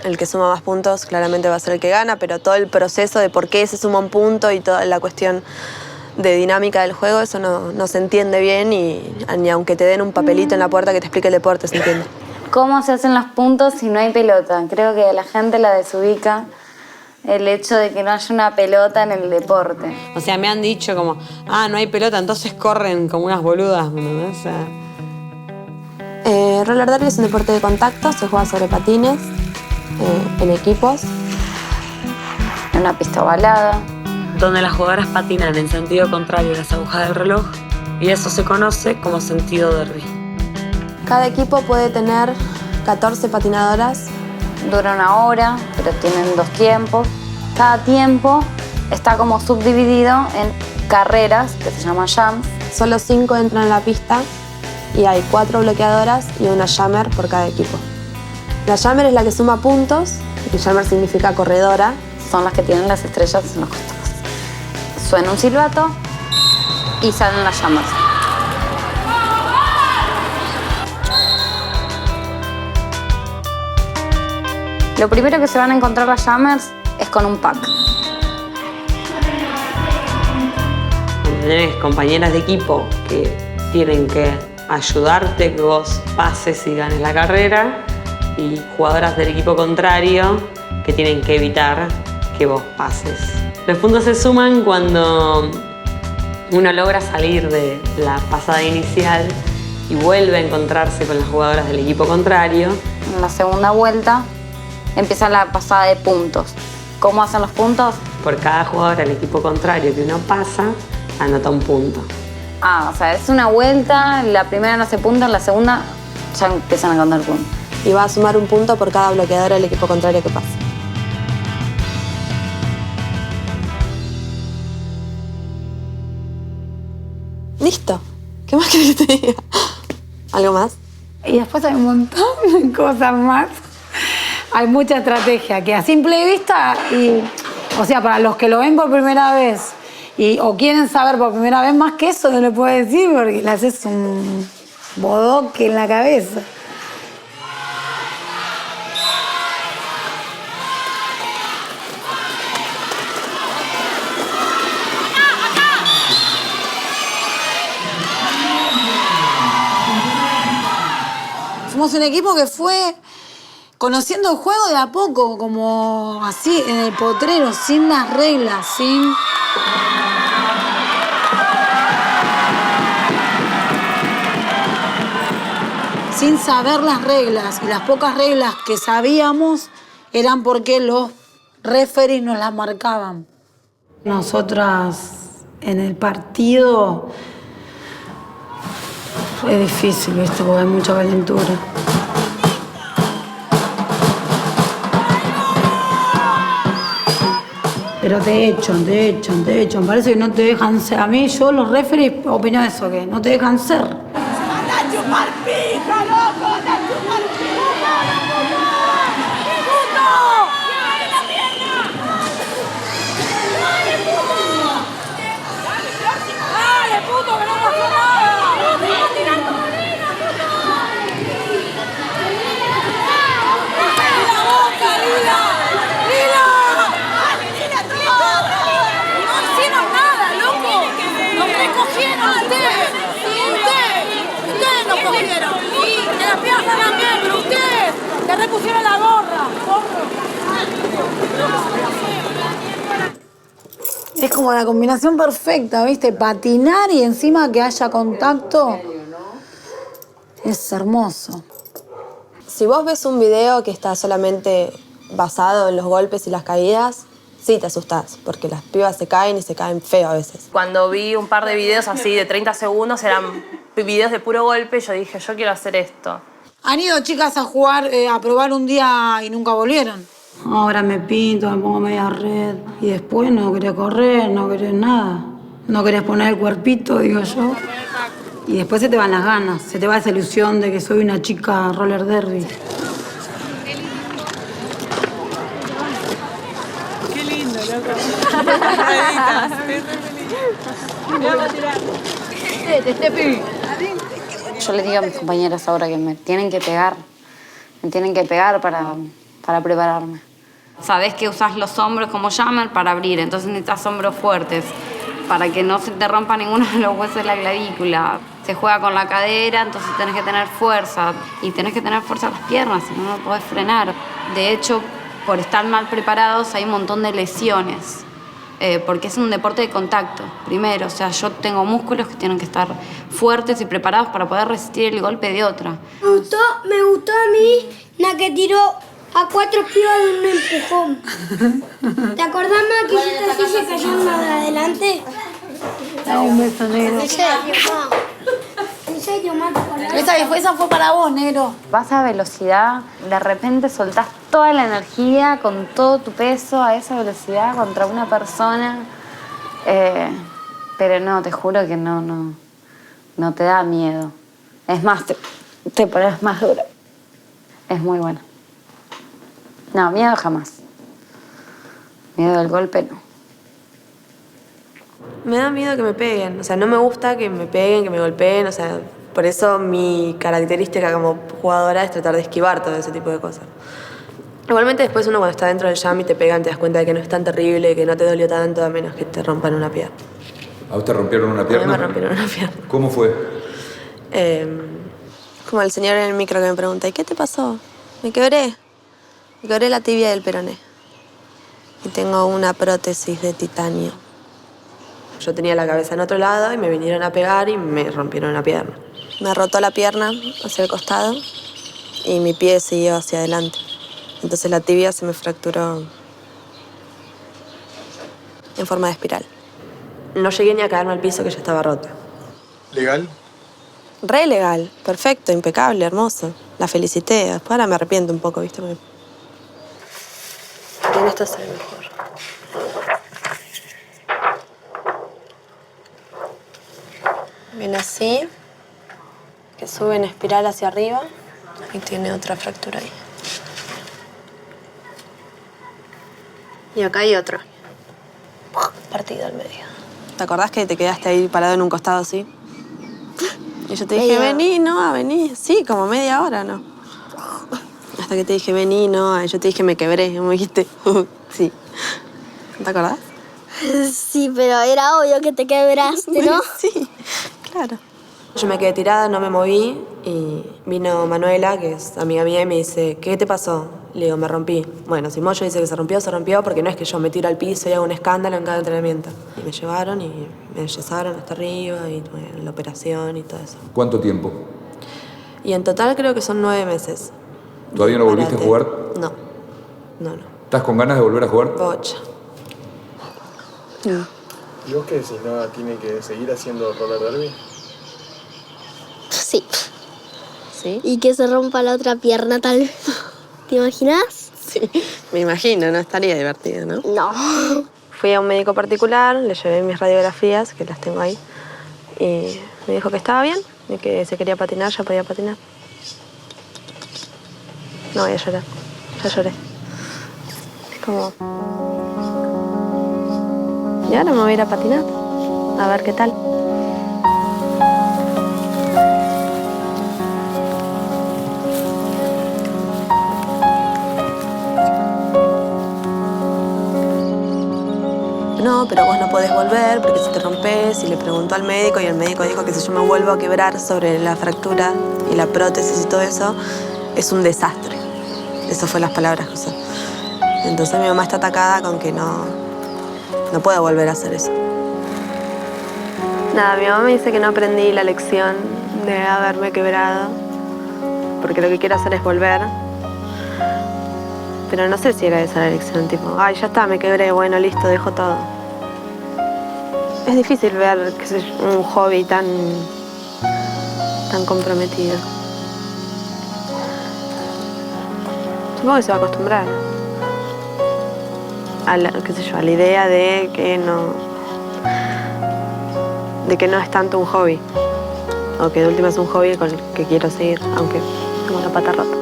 S16: El que suma más puntos claramente va a ser el que gana, pero todo el proceso de por qué se suma un punto y toda la cuestión de dinámica del juego, eso no se entiende bien y ni aunque te den un papelito en la puerta que te explique el deporte, se entiende.
S13: ¿Cómo se hacen los puntos si no hay pelota? Creo que a la gente la desubica el hecho de que no haya una pelota en el deporte.
S5: O sea, me han dicho como, no hay pelota, entonces corren como unas boludas, ¿no? O sea...
S16: Roller derby es un deporte de contacto, se juega sobre patines, en equipos.
S13: En una pista ovalada.
S5: Donde las jugadoras patinan en sentido contrario a las agujas del reloj y eso se conoce como sentido derby.
S16: Cada equipo puede tener 14 patinadoras.
S13: Dura 1 hora, pero tienen 2 tiempos. Cada tiempo está como subdividido en carreras, que se llaman jumps.
S16: Solo 5 entran en la pista y hay 4 bloqueadoras y una jammer por cada equipo. La jammer es la que suma puntos, y jammer significa corredora.
S13: Son las que tienen las estrellas en los costados. Suena un silbato y salen las jammers. Lo primero que se van a encontrar las jammers es con un pack.
S5: Tenés compañeras de equipo que tienen que ayudarte que vos pases y ganes la carrera y jugadoras del equipo contrario que tienen que evitar que vos pases. Los puntos se suman cuando uno logra salir de la pasada inicial y vuelve a encontrarse con las jugadoras del equipo contrario.
S13: En la segunda vuelta empieza la pasada de puntos. ¿Cómo hacen los puntos?
S5: Por cada jugadora del equipo contrario que uno pasa, anota un punto.
S13: O sea, es una vuelta, la primera no hace puntos, la segunda ya empiezan a contar puntos.
S16: Y va a sumar un punto por cada bloqueadora del equipo contrario que pase. Listo. ¿Qué más querés que te diga? ¿Algo más?
S1: Y después hay un montón de cosas más. Hay mucha estrategia que a simple vista, o sea, para los que lo ven por primera vez o quieren saber por primera vez, más que eso no le puedo decir porque le haces un bodoque en la cabeza. Somos un equipo que fue conociendo el juego de a poco, como así, en el potrero, sin las reglas, sin saber las reglas. Y las pocas reglas que sabíamos eran porque los referees nos las marcaban. Nosotras en el partido es difícil, ¿viste? Porque hay mucha calentura. Pero te echan. Parece que no te dejan ser. A mí, los referees, opino eso, que no te dejan ser.
S15: ¡Anda a chupar pija, loco! ¡Anda a chupar pija! ¡Puto! ¡Dale la pierna! ¡Dale, puto! ¡Dale, puto, que no pasó nada! ¡No te vas a tirar tu morena, puto! ¡Cállate la boca, Lila! ¡Lila! ¡No hicieron nada, loco! ¡Nos recogieron ustedes! ¡Ustedes nos cogieron! ¡Y que las piernas también, pero ustedes! ¡Te repusieron la gorra!
S1: Es como la combinación perfecta, ¿viste? Patinar y encima que haya contacto. Es hermoso.
S16: Si vos ves un video que está solamente basado en los golpes y las caídas, sí te asustás, porque las pibas se caen y se caen feo a veces.
S6: Cuando vi un par de videos así de 30 segundos, eran videos de puro golpe, yo dije, yo quiero hacer esto.
S1: ¿Han ido chicas a jugar, a probar un día y nunca volvieron? Ahora me pinto, me pongo media red y después no querés correr, no querés nada. No querés poner el cuerpito, digo yo. Y después se te van las ganas, se te va esa ilusión de que soy una chica roller derby.
S13: Yo les digo a mis compañeras ahora que me tienen que pegar. Me tienen que pegar para prepararme. Sabés que usás los hombros como jammer para abrir, entonces necesitas hombros fuertes para que no se te rompa ninguno de los huesos de la clavícula. Se juega con la cadera, entonces tenés que tener fuerza. Y tenés que tener fuerza en las piernas, si no, no podés frenar. De hecho, por estar mal preparados hay un montón de lesiones. Porque es un deporte de contacto, primero. O sea, yo tengo músculos que tienen que estar fuertes y preparados para poder resistir el golpe de otra.
S21: Me gustó a mí la que tiró a 4 pibas de un empujón. ¿Te acordás, más que hiciste así se cayó más de adelante?
S1: Un beso, negro.
S21: En serio, más te acordás.
S1: Esa fue para vos, negro.
S13: Vas a velocidad, de repente soltás toda la energía con todo tu peso a esa velocidad contra una persona. Pero no, te juro que no te da miedo. Es más, te pones más duro. Es muy bueno. No, miedo jamás. Miedo del golpe no.
S16: Me da miedo que me peguen, o sea, no me gusta que me peguen, que me golpeen, o sea, por eso mi característica como jugadora es tratar de esquivar todo ese tipo de cosas. Igualmente después uno cuando está dentro del jam y te pegan te das cuenta de que no es tan terrible, que no te dolió tanto, a menos que te rompan una pierna.
S11: ¿A usted rompieron una pierna?
S16: A mí me rompieron una pierna.
S11: ¿Cómo fue?
S16: Como el señor en el micro que me pregunta, ¿y qué te pasó? Me quebré la tibia del peroné y tengo una prótesis de titanio. Yo tenía la cabeza en otro lado y me vinieron a pegar y me rompieron la pierna. Me rotó la pierna hacia el costado y mi pie siguió hacia adelante. Entonces la tibia se me fracturó en forma de espiral. No llegué ni a caerme al piso que ya estaba rota.
S10: ¿Legal?
S16: Re legal, perfecto, impecable, hermoso. La felicité, después ahora me arrepiento un poco, ¿viste? Porque en esto sale mejor. Viene así, que sube en espiral hacia arriba y tiene otra fractura ahí. Y acá hay otro. Partido al medio. ¿Te acordás que te quedaste ahí parado en un costado así? Y yo te dije, vení, no, vení. Sí, como media hora, ¿no? Hasta que te dije, vení, no. Y yo te dije, me quebré. Y me dijiste, sí. ¿Te acordás?
S21: Sí, pero era obvio que te quebraste, ¿no?
S16: Sí, claro. Yo me quedé tirada, no me moví y vino Manuela, que es amiga mía, y me dice, ¿qué te pasó? Le digo, me rompí. Bueno, si Moyo dice que se rompió, porque no es que yo me tiro al piso y hago un escándalo en cada entrenamiento. Y me llevaron y me enyesaron hasta arriba y bueno, la operación y todo eso.
S11: ¿Cuánto tiempo?
S16: Y en total creo que son 9 meses.
S11: ¿Todavía no volviste a jugar?
S16: No.
S11: ¿Estás con ganas de volver a jugar?
S16: Bocha.
S10: ¿Y vos qué decís? ¿No tiene que seguir haciendo roller derby?
S21: Sí.
S16: ¿Sí?
S21: Y que se rompa la otra pierna, tal vez. ¿Te imaginas?
S16: Sí, me imagino, no estaría divertido, ¿no?
S21: No.
S16: Fui a un médico particular, le llevé mis radiografías, que las tengo ahí, y me dijo que estaba bien, y que si quería patinar, ya podía patinar. No voy a llorar, ya lloré. Es como... Y ahora me voy a ir a patinar, a ver qué tal. No, pero vos no podés volver porque si te rompes. Y le preguntó al médico y el médico dijo que si yo me vuelvo a quebrar sobre la fractura y la prótesis y todo eso, es un desastre. Esas fueron las palabras que usó. Entonces mi mamá está atacada con que no puedo volver a hacer eso. Nada, mi mamá me dice que no aprendí la lección de haberme quebrado, porque lo que quiero hacer es volver. Pero no sé si era esa la lección, tipo, ay, ya está, me quebré, bueno, listo, dejo todo. Es difícil ver, qué sé yo, un hobby tan comprometido. Supongo que se va a acostumbrar a la, qué sé yo, a la idea de que no es tanto un hobby, o que de última es un hobby con el que quiero seguir, aunque tengo la pata rota.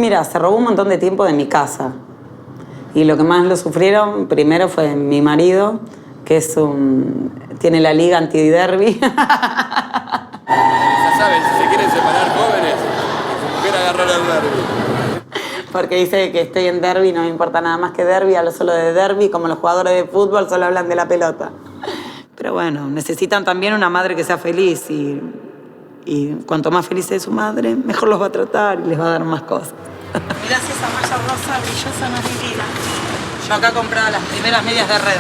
S8: mira, se robó un montón de tiempo de mi casa. Y lo que más lo sufrieron primero fue mi marido, que tiene la liga anti-derby.
S2: Ya saben, si se quieren separar jóvenes, su mujer agarrar el derbi.
S8: Porque dice que estoy en derby, no me importa nada más que derby, hablo solo de derby, como los jugadores de fútbol solo hablan de la pelota. Pero bueno, necesitan también una madre que sea feliz y cuanto más feliz es su madre, mejor los va a tratar y les va a dar más cosas. Mirá si esa malla rosa brillosa no es divina. Yo acá compraba las primeras medias de red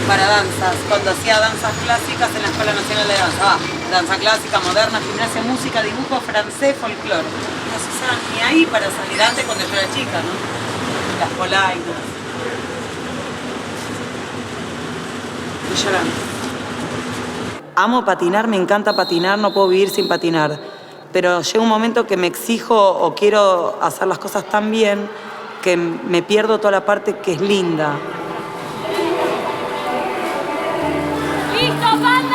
S8: para danzas, cuando hacía danzas clásicas en la Escuela Nacional de Danza. Danza clásica, moderna, gimnasia, música, dibujo, francés, folclore. No se usaban ni ahí para salir antes cuando yo era chica, ¿no? Las polainas. Estoy llorando. Amo patinar, me encanta patinar, no puedo vivir sin patinar. Pero llega un momento que me exijo o quiero hacer las cosas tan bien que me pierdo toda la parte que es linda.
S15: ¡Listo, banda!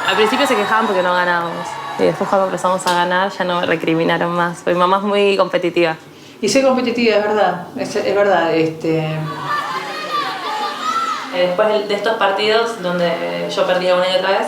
S6: Al principio se quejaban porque no ganábamos. Y después cuando empezamos a ganar ya no me recriminaron más. Mi mamá es muy competitiva.
S3: Y soy competitiva, es verdad. Es verdad.
S6: Después de estos partidos donde yo perdía una y otra vez,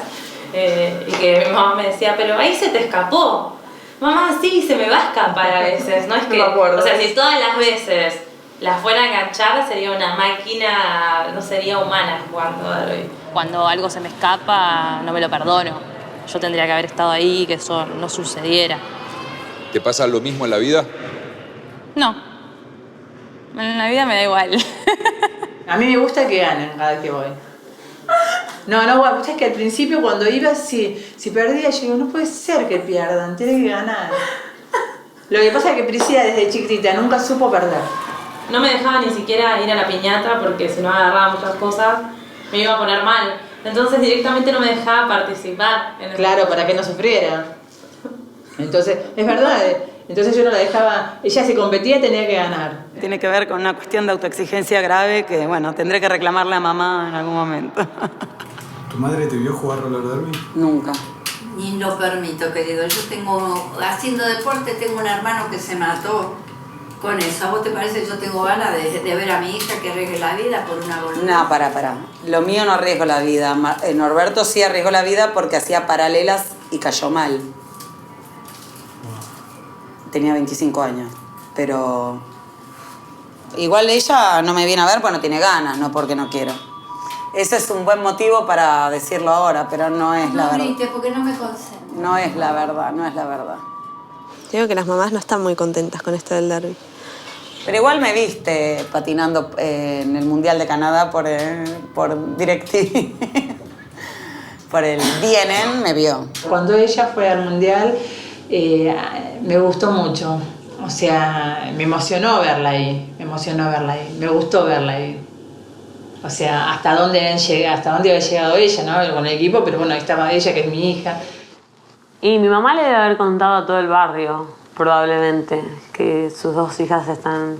S6: y que mi mamá me decía, pero ahí se te escapó. Mamá, sí, se me va a escapar a veces. No es que,
S3: no me acuerdo.
S6: O sea, si todas las veces la fuera a enganchar, sería una máquina, no sería humana jugando derbi. Cuando algo se me escapa, no me lo perdono. Yo tendría que haber estado ahí y que eso no sucediera.
S11: ¿Te pasa lo mismo en la vida?
S6: No. En la vida me da igual.
S3: A mí me gusta que ganen cada vez que voy. No, bueno, es que al principio cuando iba, si perdía, yo digo, no puede ser que pierdan, tiene que ganar. Lo que pasa es que Priscila desde chiquitita nunca supo perder.
S6: No me dejaba ni siquiera ir a la piñata porque si no agarraba muchas cosas me iba a poner mal. Entonces directamente no me dejaba participar.
S3: Claro, para que no sufriera. Entonces, es verdad. Entonces yo no la dejaba, ella si competía tenía que ganar.
S8: Tiene que ver con una cuestión de autoexigencia grave que, bueno, tendré que reclamarle a mamá en algún momento.
S10: ¿Tu madre te vio jugar roller derby?
S8: Nunca.
S22: Ni lo permito, querido. Yo tengo, haciendo deporte, tengo un hermano que se mató con eso. ¿A vos te parece que yo tengo ganas de ver a mi hija que arriesgue la vida por una boludez?
S8: No, pará. Lo mío no arriesgo la vida. Norberto sí arriesgó la vida porque hacía paralelas y cayó mal. Tenía 25 años, pero igual ella no me viene a ver porque no tiene ganas, no porque no quiero. Ese es un buen motivo para decirlo ahora, pero no es la verdad.
S22: No, viste, porque no me concentro.
S8: No es la verdad.
S16: Digo que las mamás no están muy contentas con esto del derbi.
S8: Pero igual me viste patinando en el Mundial de Canadá por DirecTV. Por el DNN me vio.
S3: Cuando ella fue al Mundial, me gustó mucho. O sea, me emocionó verla ahí. Me gustó verla ahí. O sea, hasta dónde había llegado ella, ¿no? Con el equipo, pero bueno, ahí estaba ella, que es mi hija.
S5: Y mi mamá le debe haber contado a todo el barrio, probablemente, que sus dos hijas están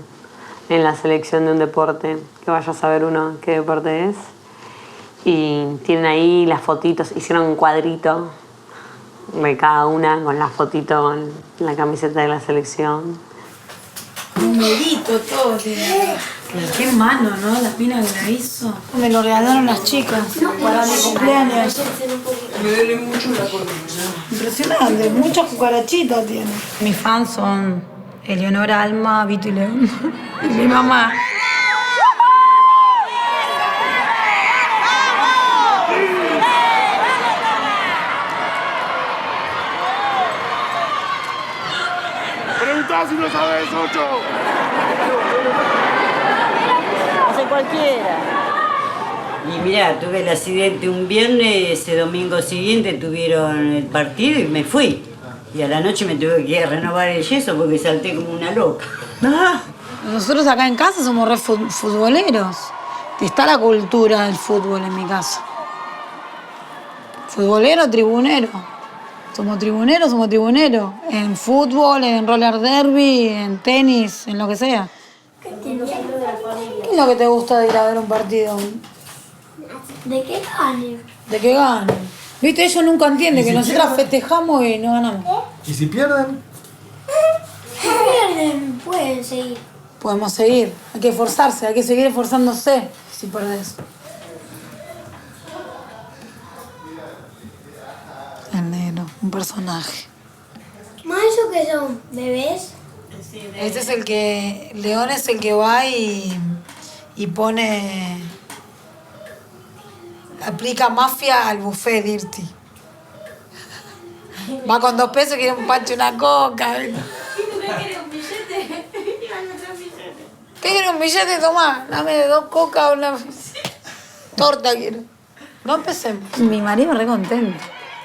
S5: en la selección de un deporte, que vaya a saber uno qué deporte es. Y tienen ahí las fotitos, hicieron un cuadrito de cada una con la fotito con la camiseta de la selección.
S1: Un medito, todo tiene. Qué mano, ¿no? La pina que la hizo. Me lo regalaron las chicas para mi cumpleaños.
S15: Me duele mucho la columna.
S1: Impresionante, muchas cucarachitas tiene. Mis fans son Eleonora, Alma, Vito y León. Y mi mamá.
S12: Preguntá si no sabes, 8.
S8: Hace cualquiera.
S7: Y mirá, tuve el accidente un viernes, ese domingo siguiente tuvieron el partido y me fui. Y a la noche me tuve que ir a renovar el yeso porque salté como una loca.
S1: Nosotros acá en casa somos re futboleros. Está la cultura del fútbol en mi casa. Futbolero, tribunero. Somos tribuneros. En fútbol, en roller derby, en tenis, en lo que sea. ¿Qué es lo que te gusta de ir a ver un partido?
S21: ¿De qué gane?
S1: ¿De qué ganan? ¿Viste? Ellos nunca entienden que nosotras festejamos y no ganamos.
S10: ¿Y si pierden?
S21: Si pierden, pueden seguir.
S1: Podemos seguir. Hay que esforzarse, hay que seguir esforzándose si perdés. El negro, un personaje.
S21: ¿Más eso que son? ¿Bebés?
S1: Este es el que... León es el que va y pone... Aplica mafia al buffet Dirty. Va con 2 pesos, quiere un pancho y una coca. ¿Qué quiere un billete? Tomá, dame de 2 coca, una torta quiero. No empecemos. Mi marido me re contento.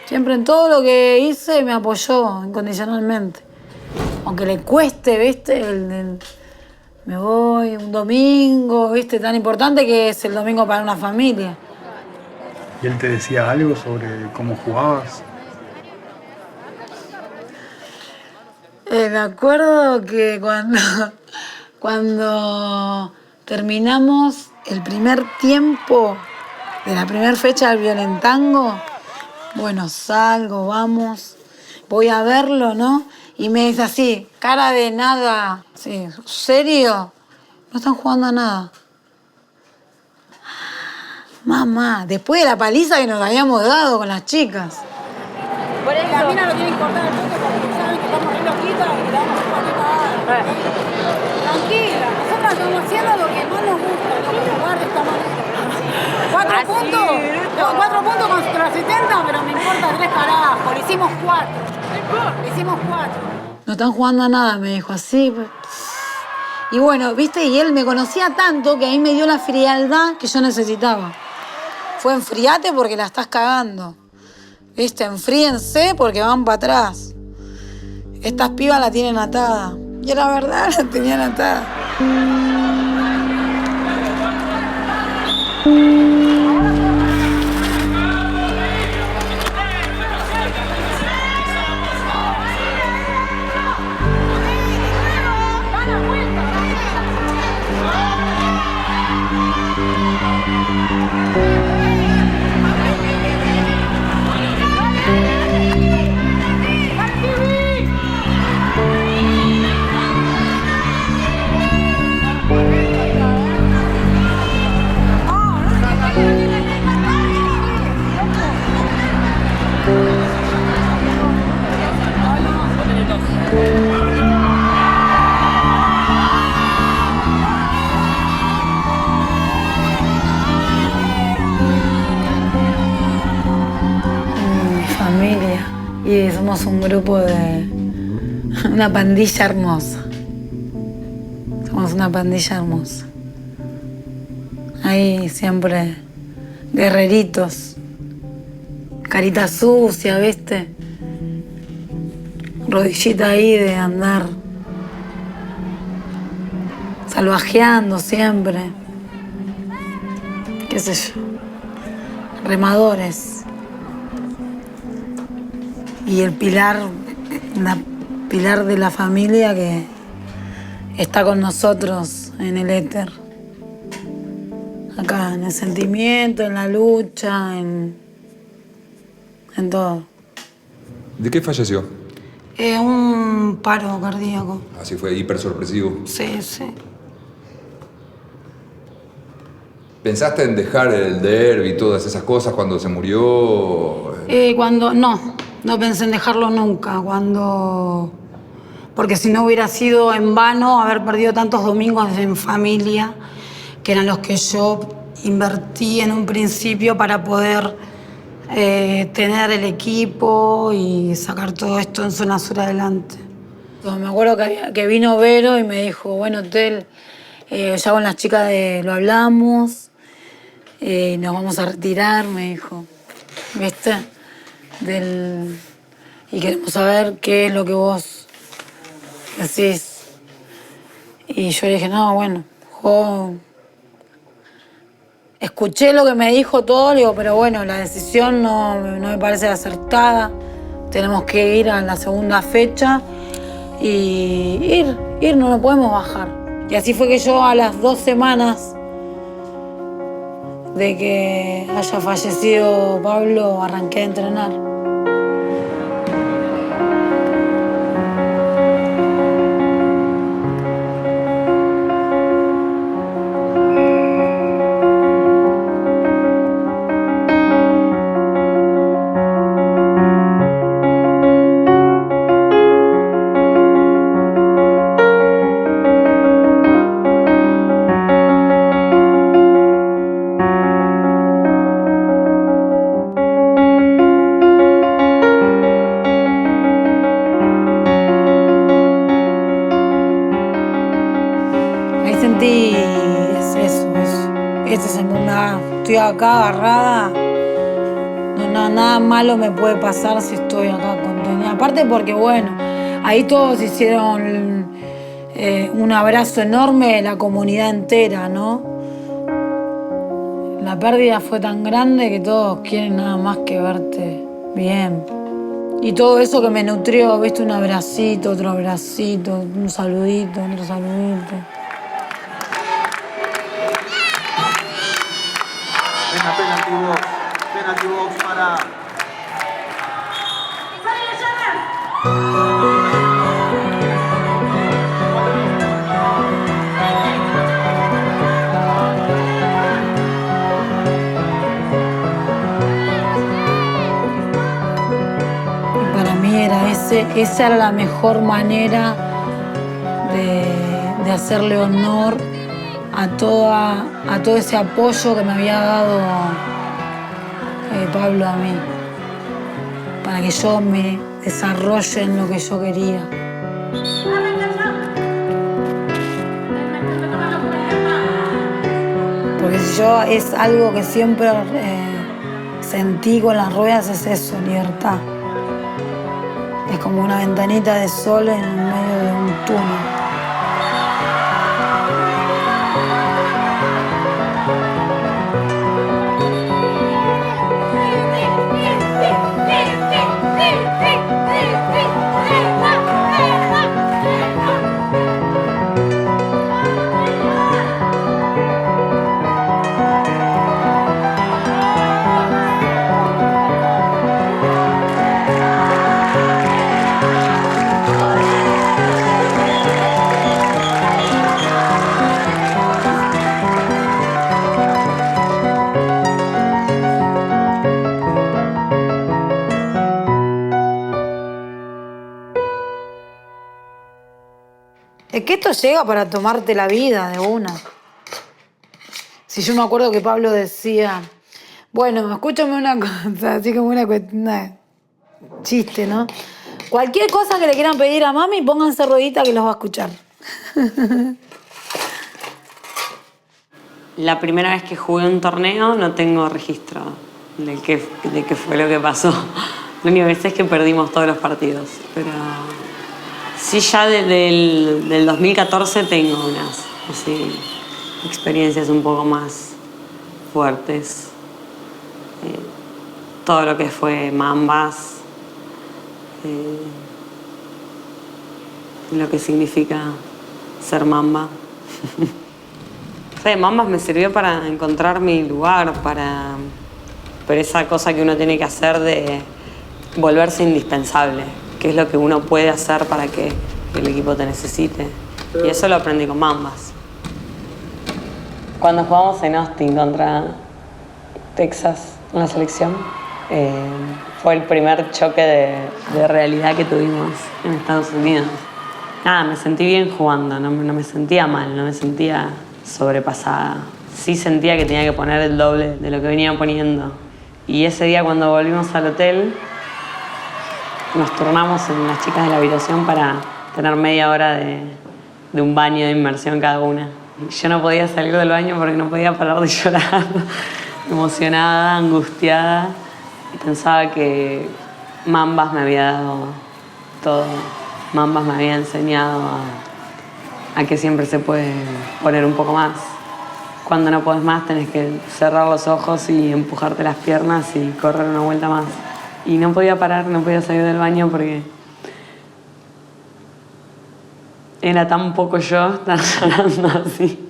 S1: Siempre en todo lo que hice me apoyó incondicionalmente. Aunque le cueste, ¿viste? Me voy un domingo, ¿viste? Tan importante que es el domingo para una familia.
S10: ¿Y él te decía algo sobre cómo jugabas?
S1: Me acuerdo que cuando terminamos el primer tiempo de la primera fecha del Violentango, bueno, salgo, vamos, voy a verlo, ¿no? Y me dice así, cara de nada, sí, ¿serio? No están jugando a nada. Mamá, después de la paliza que nos habíamos dado con las chicas.
S15: Por eso. La mina lo tiene que cortar el toque porque saben que estamos re loquitas y le damos un paquete a Tranquila, nosotras estamos haciendo lo que más nos gusta, lo que jugar de esta manera. 4 puntos, tengo 4 puntos contra 70, pero me importa 3 carajos, le hicimos 4. Le hicimos 4.
S1: No están jugando a nada, me dijo así. Pues. Y bueno, viste, y él me conocía tanto que ahí me dio la frialdad que yo necesitaba. Fue enfriate porque la estás cagando. Viste, enfríense porque van para atrás. Estas pibas la tienen atada. Y era verdad, la tenían atada. Y somos un grupo de... una pandilla hermosa. Somos una pandilla hermosa. Ahí siempre guerreritos. Carita sucia, ¿viste? Rodillita ahí de andar salvajeando siempre. Qué sé yo. Remadores. Y el pilar de la familia que está con nosotros en el éter. Acá, en el sentimiento, en la lucha, en todo.
S11: ¿De qué falleció?
S1: Un paro cardíaco.
S11: Así fue, hiper sorpresivo.
S1: Sí, sí.
S11: ¿Pensaste en dejar el derbi y todas esas cosas cuando se murió?
S1: No pensé en dejarlo nunca. Porque si no hubiera sido en vano haber perdido tantos domingos en familia, que eran los que yo invertí en un principio para poder tener el equipo y sacar todo esto en Zona Sur adelante. Me acuerdo que vino Vero y me dijo, bueno, Tel, ya con las chicas lo hablamos, nos vamos a retirar, me dijo, ¿viste? Y queremos saber qué es lo que vos decís. Y yo le dije, no, bueno, escuché lo que me dijo todo, le digo, pero bueno, la decisión no me parece acertada. Tenemos que ir a la segunda fecha y ir, no podemos bajar. Y así fue que yo a las 2 semanas de que haya fallecido Pablo arranqué a entrenar. Estoy acá agarrada, nada malo me puede pasar si estoy acá contenida. Aparte porque, bueno, ahí todos hicieron un abrazo enorme de la comunidad entera, ¿no? La pérdida fue tan grande que todos quieren nada más que verte bien. Y todo eso que me nutrió, viste, un abracito, otro abracito, un saludito, otro saludito.
S18: Penalty box para...
S1: Y para mí esa era la mejor manera de hacerle honor a todo ese apoyo que me había dado Pablo a mí, para que yo me desarrolle en lo que yo quería. Porque yo es algo que siempre sentí con las ruedas, es eso, libertad. Es como una ventanita de sol en medio de un túnel. Es que esto llega para tomarte la vida de una. Si yo me acuerdo que Pablo decía, bueno, escúchame una cosa, así como una chiste, ¿no? Cualquier cosa que le quieran pedir a mami, pónganse ruedita que los va a escuchar.
S5: La primera vez que jugué un torneo no tengo registro de qué fue lo que pasó. La única vez es que perdimos todos los partidos, pero... Sí, ya del 2014 tengo unas experiencias un poco más fuertes. Todo lo que fue Mambas, lo que significa ser Mamba. Mambas me sirvió para encontrar mi lugar, pero esa cosa que uno tiene que hacer de volverse indispensable, que es lo que uno puede hacer para que el equipo te necesite. Y eso lo aprendí con Mambas. Cuando jugamos en Austin contra Texas en la selección, fue el primer choque de realidad que tuvimos en Estados Unidos. Nada, me sentí bien jugando, no me sentía mal, no me sentía sobrepasada. Sí sentía que tenía que poner el doble de lo que venía poniendo. Y ese día cuando volvimos al hotel, nos turnamos en las chicas de la habitación para tener media hora de un baño de inmersión cada una. Yo no podía salir del baño porque no podía parar de llorar, emocionada, angustiada. Y pensaba que Mambas me había dado todo. Mambas me había enseñado a que siempre se puede poner un poco más. Cuando no podés más tenés que cerrar los ojos y empujarte las piernas y correr una vuelta más. Y no podía parar, no podía salir del baño porque era tan poco yo estar llorando así.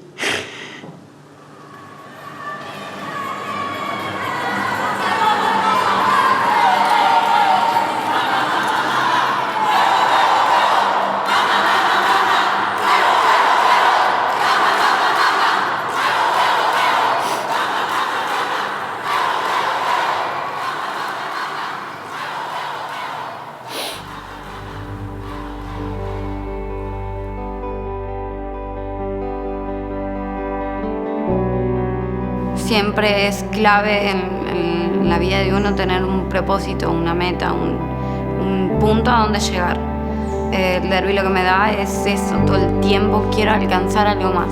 S13: Siempre es clave en la vida de uno tener un propósito, una meta, un punto a donde llegar. El derbi lo que me da es eso, todo el tiempo quiero alcanzar algo más.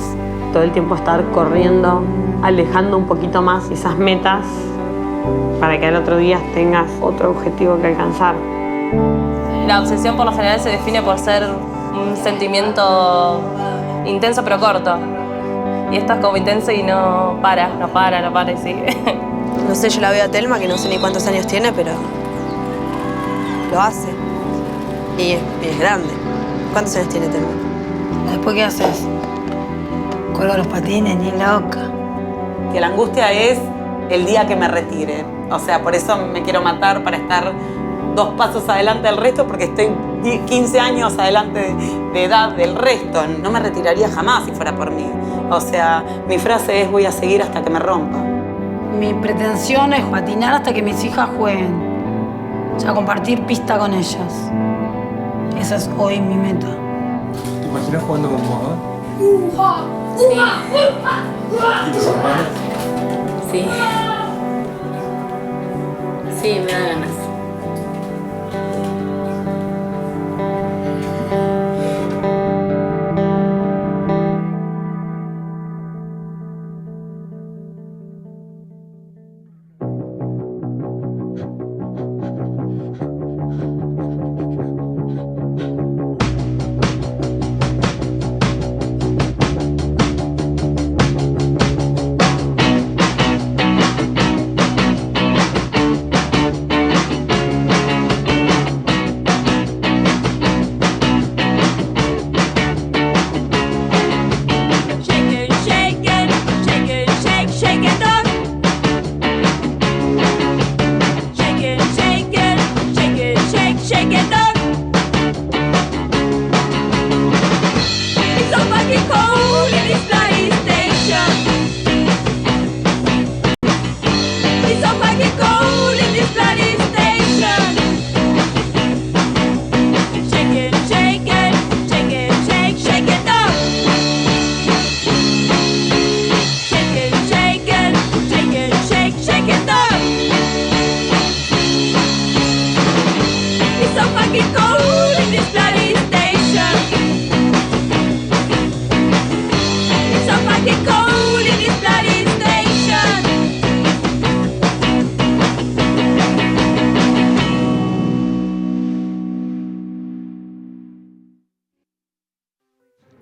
S5: Todo el tiempo estar corriendo, alejando un poquito más esas metas para que al otro día tengas otro objetivo que alcanzar.
S6: La obsesión por lo general se define por ser un sentimiento intenso pero corto. Y esto es como intenso y no para y sigue.
S16: No sé, yo la veo a Telma, que no sé ni cuántos años tiene, pero lo hace. Y es grande. ¿Cuántos años tiene Telma?
S1: ¿Después qué haces? Colgo los patines, ni loca.
S8: Que la angustia es el día que me retire. O sea, por eso me quiero matar, para estar 2 pasos adelante del resto, porque estoy 15 años adelante de edad del resto. No me retiraría jamás si fuera por mí. O sea, mi frase es voy a seguir hasta que me rompa.
S1: Mi pretensión es patinar hasta que mis hijas jueguen. O sea, compartir pista con ellas. Esa es hoy mi meta.
S10: ¿Te imaginas jugando con vos?
S6: Sí.
S10: ¿Y tus hermanos?
S6: Sí. Sí, me da ganas.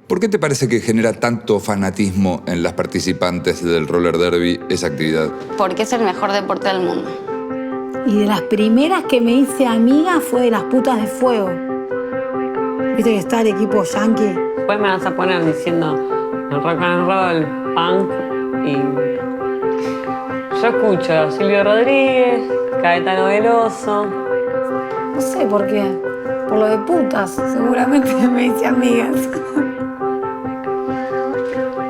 S11: ¿Por qué te parece que genera tanto fanatismo en las participantes del roller derby esa actividad?
S13: Porque es el mejor deporte del mundo.
S1: Y de las primeras que me hice amiga fue de las putas de fuego. Viste que está el equipo yankee.
S5: Después me vas a poner diciendo el rock and roll, punk y... Yo escucho a Silvio Rodríguez, Caetano Veloso,
S1: No sé por qué. Por lo de putas, seguramente me hice amigas.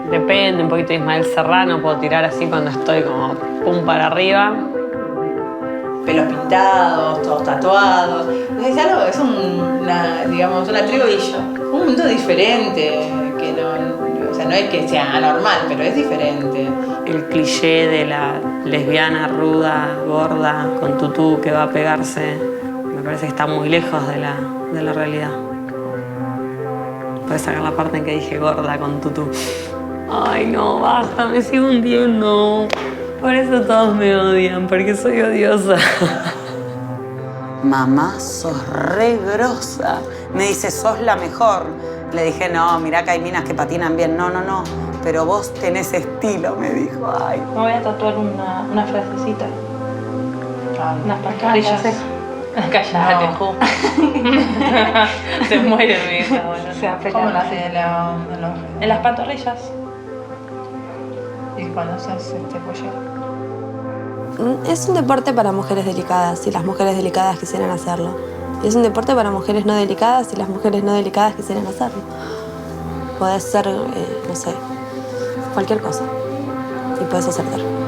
S5: Depende un poquito de Ismael Serrano, puedo tirar así cuando estoy como pum para arriba.
S3: Pelos pintados, todos tatuados. Es digamos, un atrevillo. Un mundo diferente, que no, o sea, no es que sea anormal, pero es diferente.
S5: El cliché de la lesbiana ruda, gorda, con tutú que va a pegarse, me parece que está muy lejos de la realidad. Puedes sacar la parte en que dije gorda con tutú. Ay, no, basta, me sigo hundiendo. Por eso todos me odian, porque soy odiosa.
S8: Mamá, sos re grosa. Me dice, sos la mejor. Le dije, no, mirá que hay minas que patinan bien. No, pero vos tenés estilo, me dijo. Ay.
S6: Me voy a tatuar una frasecita. Unas pantorrillas. Cállate,
S3: No.
S6: Se muere mi hija, bueno.
S3: ¿Cómo lo haces
S6: En las pantorrillas.
S3: ¿Y cuando haces pollero?
S16: Es un deporte para mujeres delicadas, si las mujeres delicadas quisieran hacerlo. Y es un deporte para mujeres no delicadas, si las mujeres no delicadas quisieran hacerlo. Podés ser, no sé, cualquier cosa. Y podés acertar.